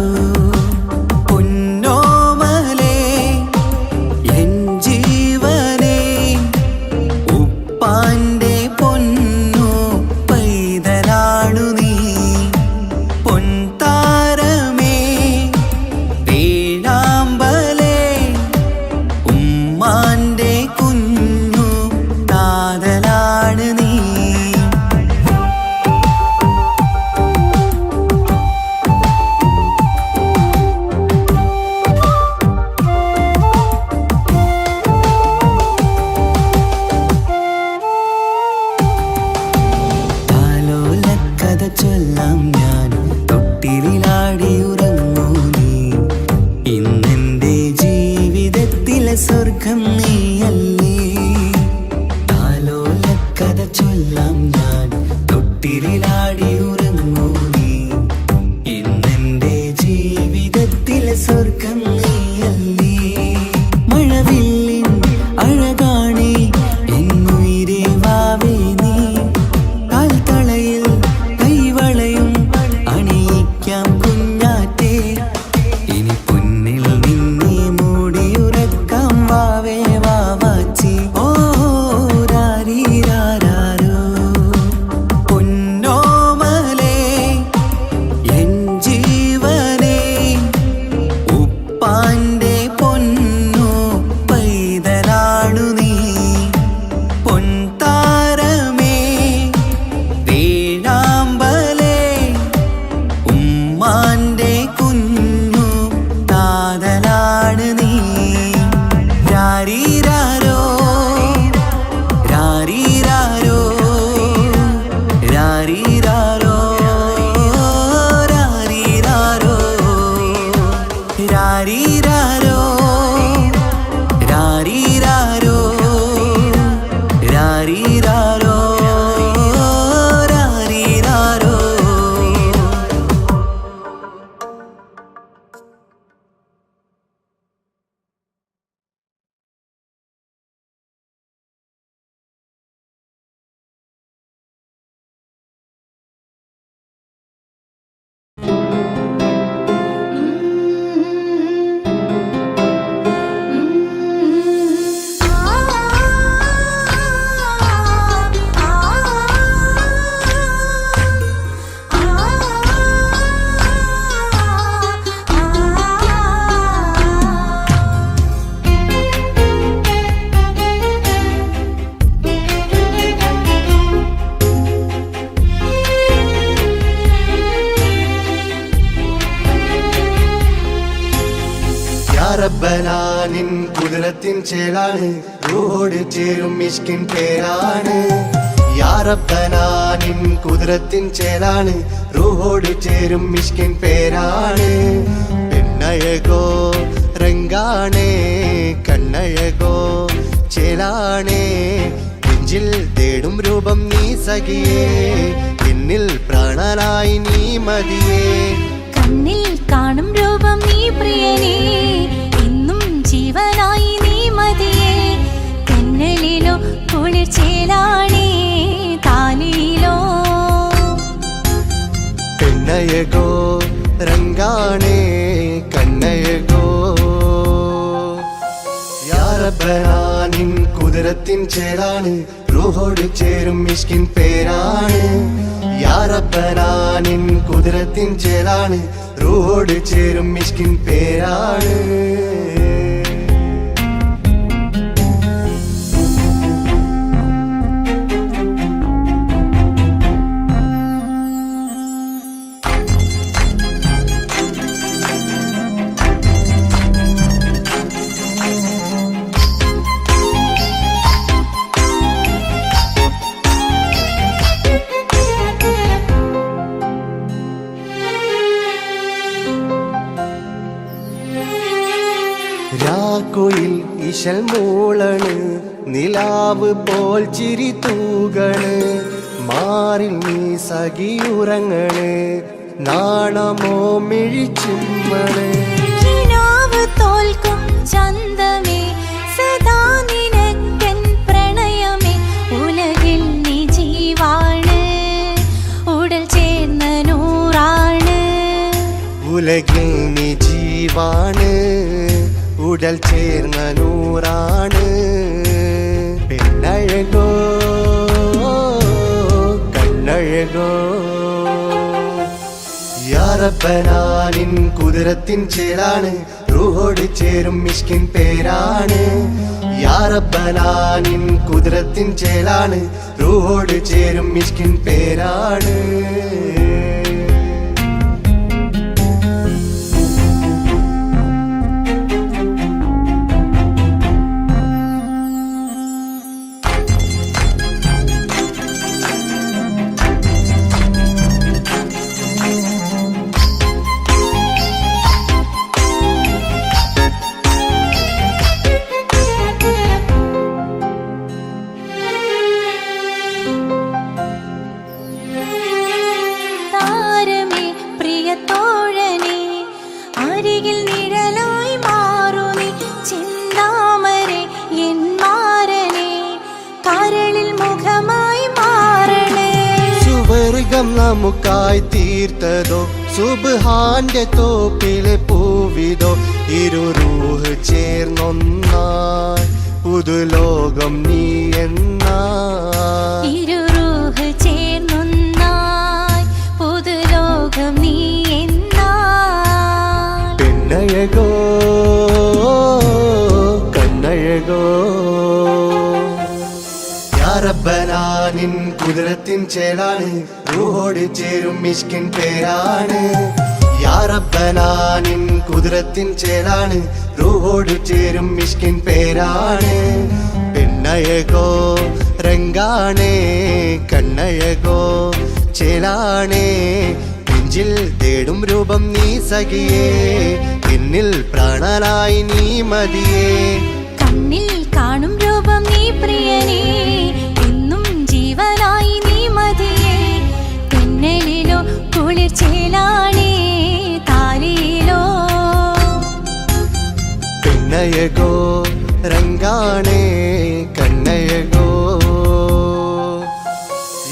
പൊന്നോമലേ എൻ ജീവനേ, ഉപ്പാന്റെ പൊന്നോ പൈതലാണു നീ. പൊൻതാരമേ വേഴാമ്പലേ, ഉമ്മാന്റെ കുഞ്ഞു കാതലാണ് നീ. താലോലക്കഥ ചൊല്ലാം ഞാൻ, തൊട്ടിലാടി ഉറങ്ങൂ നീ. ഇന്നെന്റെ ജീവിതത്തിലെ സ്വർഗം നീയല്ലേ. താലോലക്കഥ ചൊല്ലാം ഞാൻ, തൊട്ടിലാടി ഉറങ്ങൂ രാരീരാരോ രാരീരാരോ. റബ്ബനാനിൻ കുതിരത്തിൻ ചേലാണ് റൂഹോട് ചേരും മിഷ്കിൻ പേരാണ്. യാ റബ്ബനാനിൻ കുതിരത്തിൻ ചേലാണ് റൂഹോട് ചേരും മിഷ്കിൻ പേരാണ്. പെണ്ണഴകോ രംഗാണേ കണ്ണഴകോ ചേലാണേ നെഞ്ചിൽ തേടും രൂപം നീ സഖിയേ എന്നിൽ പ്രാണനായി നീ മതിയേ. കണ്ണിൽ കാണും രൂപം നീ പ്രിയനേ ഇന്നും ജീവനായി നീ മതിയേ. കന്നലിലോ കുളിർച്ചേലാണേ താലിയിലോ പെണ്ണഴകോ രംഗാണേ കണ്ണഴകോ. യാ റബ്ബനാനിൻ കുതിരത്തിൻ ചേലാണ് റൂഹോട് ചേരും മിഷ്കിൻ പേരാണ്. യാ റബ്ബനാനിൻ കുതിരത്തിൻ ചേലാണ് റൂഹോട് ചേരും മിഷ്കിൻ പേരാണ്. രാക്കുയിൽ ഇശൽ മൂളണ് നിലാവ് പോൽ ചിരി തൂകണ് മാറിൽ നീ സഖിയുറങ്ങണ് നാണമോ മിഴിച്ചുമ്മണ്. കിനാവ് തോൽക്കും ചന്തമേ സദാ നിനക്കൻ പ്രണയമേ ഉലകിൽ നീ ജീവാണ് ഉടൽ ചേർന്ന നൂറാണ്. ഉലകിൽ നീ ജീവാണ് ഉടൽ ചേർന്ന നൂറാണ്. പെണ്ണഴകോ കണ്ണഴകോ. യാ റബ്ബനാനിൻ കുതിരത്തിൻ ചേലാണ് റൂഹോട് ചേരും മിഷ്കിൻ പേരാണ്. യാ റബ്ബനാനിൻ കുതിരത്തിൻ ചേലാണ് റൂഹോട് ചേരും മിഷ്കിൻ പേരാണ്. നമുക്കായി തീർത്തതോ സുബ്ഹാന്റെ തോപ്പിലെ പൂവിതോ ഇരു റൂഹ് ചേർന്നൊന്നായി പുതുലോകം നീ എന്നായി. ഇരു റൂഹ് ചേർന്നൊന്നായി പുതുലോകം നീ എന്നായി. പെണ്ണഴകോ കണ്ണഴകോ. യാ റബ്ബനാനിൻ കുതിരത്തിൻ ചേലാണ് റൂഹോട് ചേരും മിഷ്കിൻ പേരാണ്. യാ റബ്ബനാനിൻ കുതിരത്തിൻ ചേലാണ് റൂഹോട് ചേരും മിഷ്കിൻ പേരാണ്. പെണ്ണഴകോ രംഗാണേ കണ്ണഴകോ ചേലാണേ നെഞ്ചിൽ തേടും രൂപം നീ സഖിയേ എന്നിൽ പ്രാണനായി നീ മതിയേ. കണ്ണിൽ കാണും രൂപം നീ പ്രിയനേ എന്നും കണ്ണയകോ രംഗാണേ കണ്ണയകോ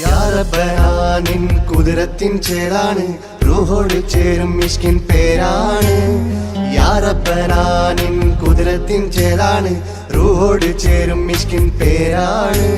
യാ റബ്ബനാ നിൻ കുതിരത്തിൻ ചേലാണ് റൂഹോട് ചേരും മിഷ്കിൻ പേരാണ് യാ റബ്ബനാ നിൻ കുതിരത്തിൻ ചേലാണ് റൂഹോട് ചേരും മിഷ്കിൻ പേരാണ്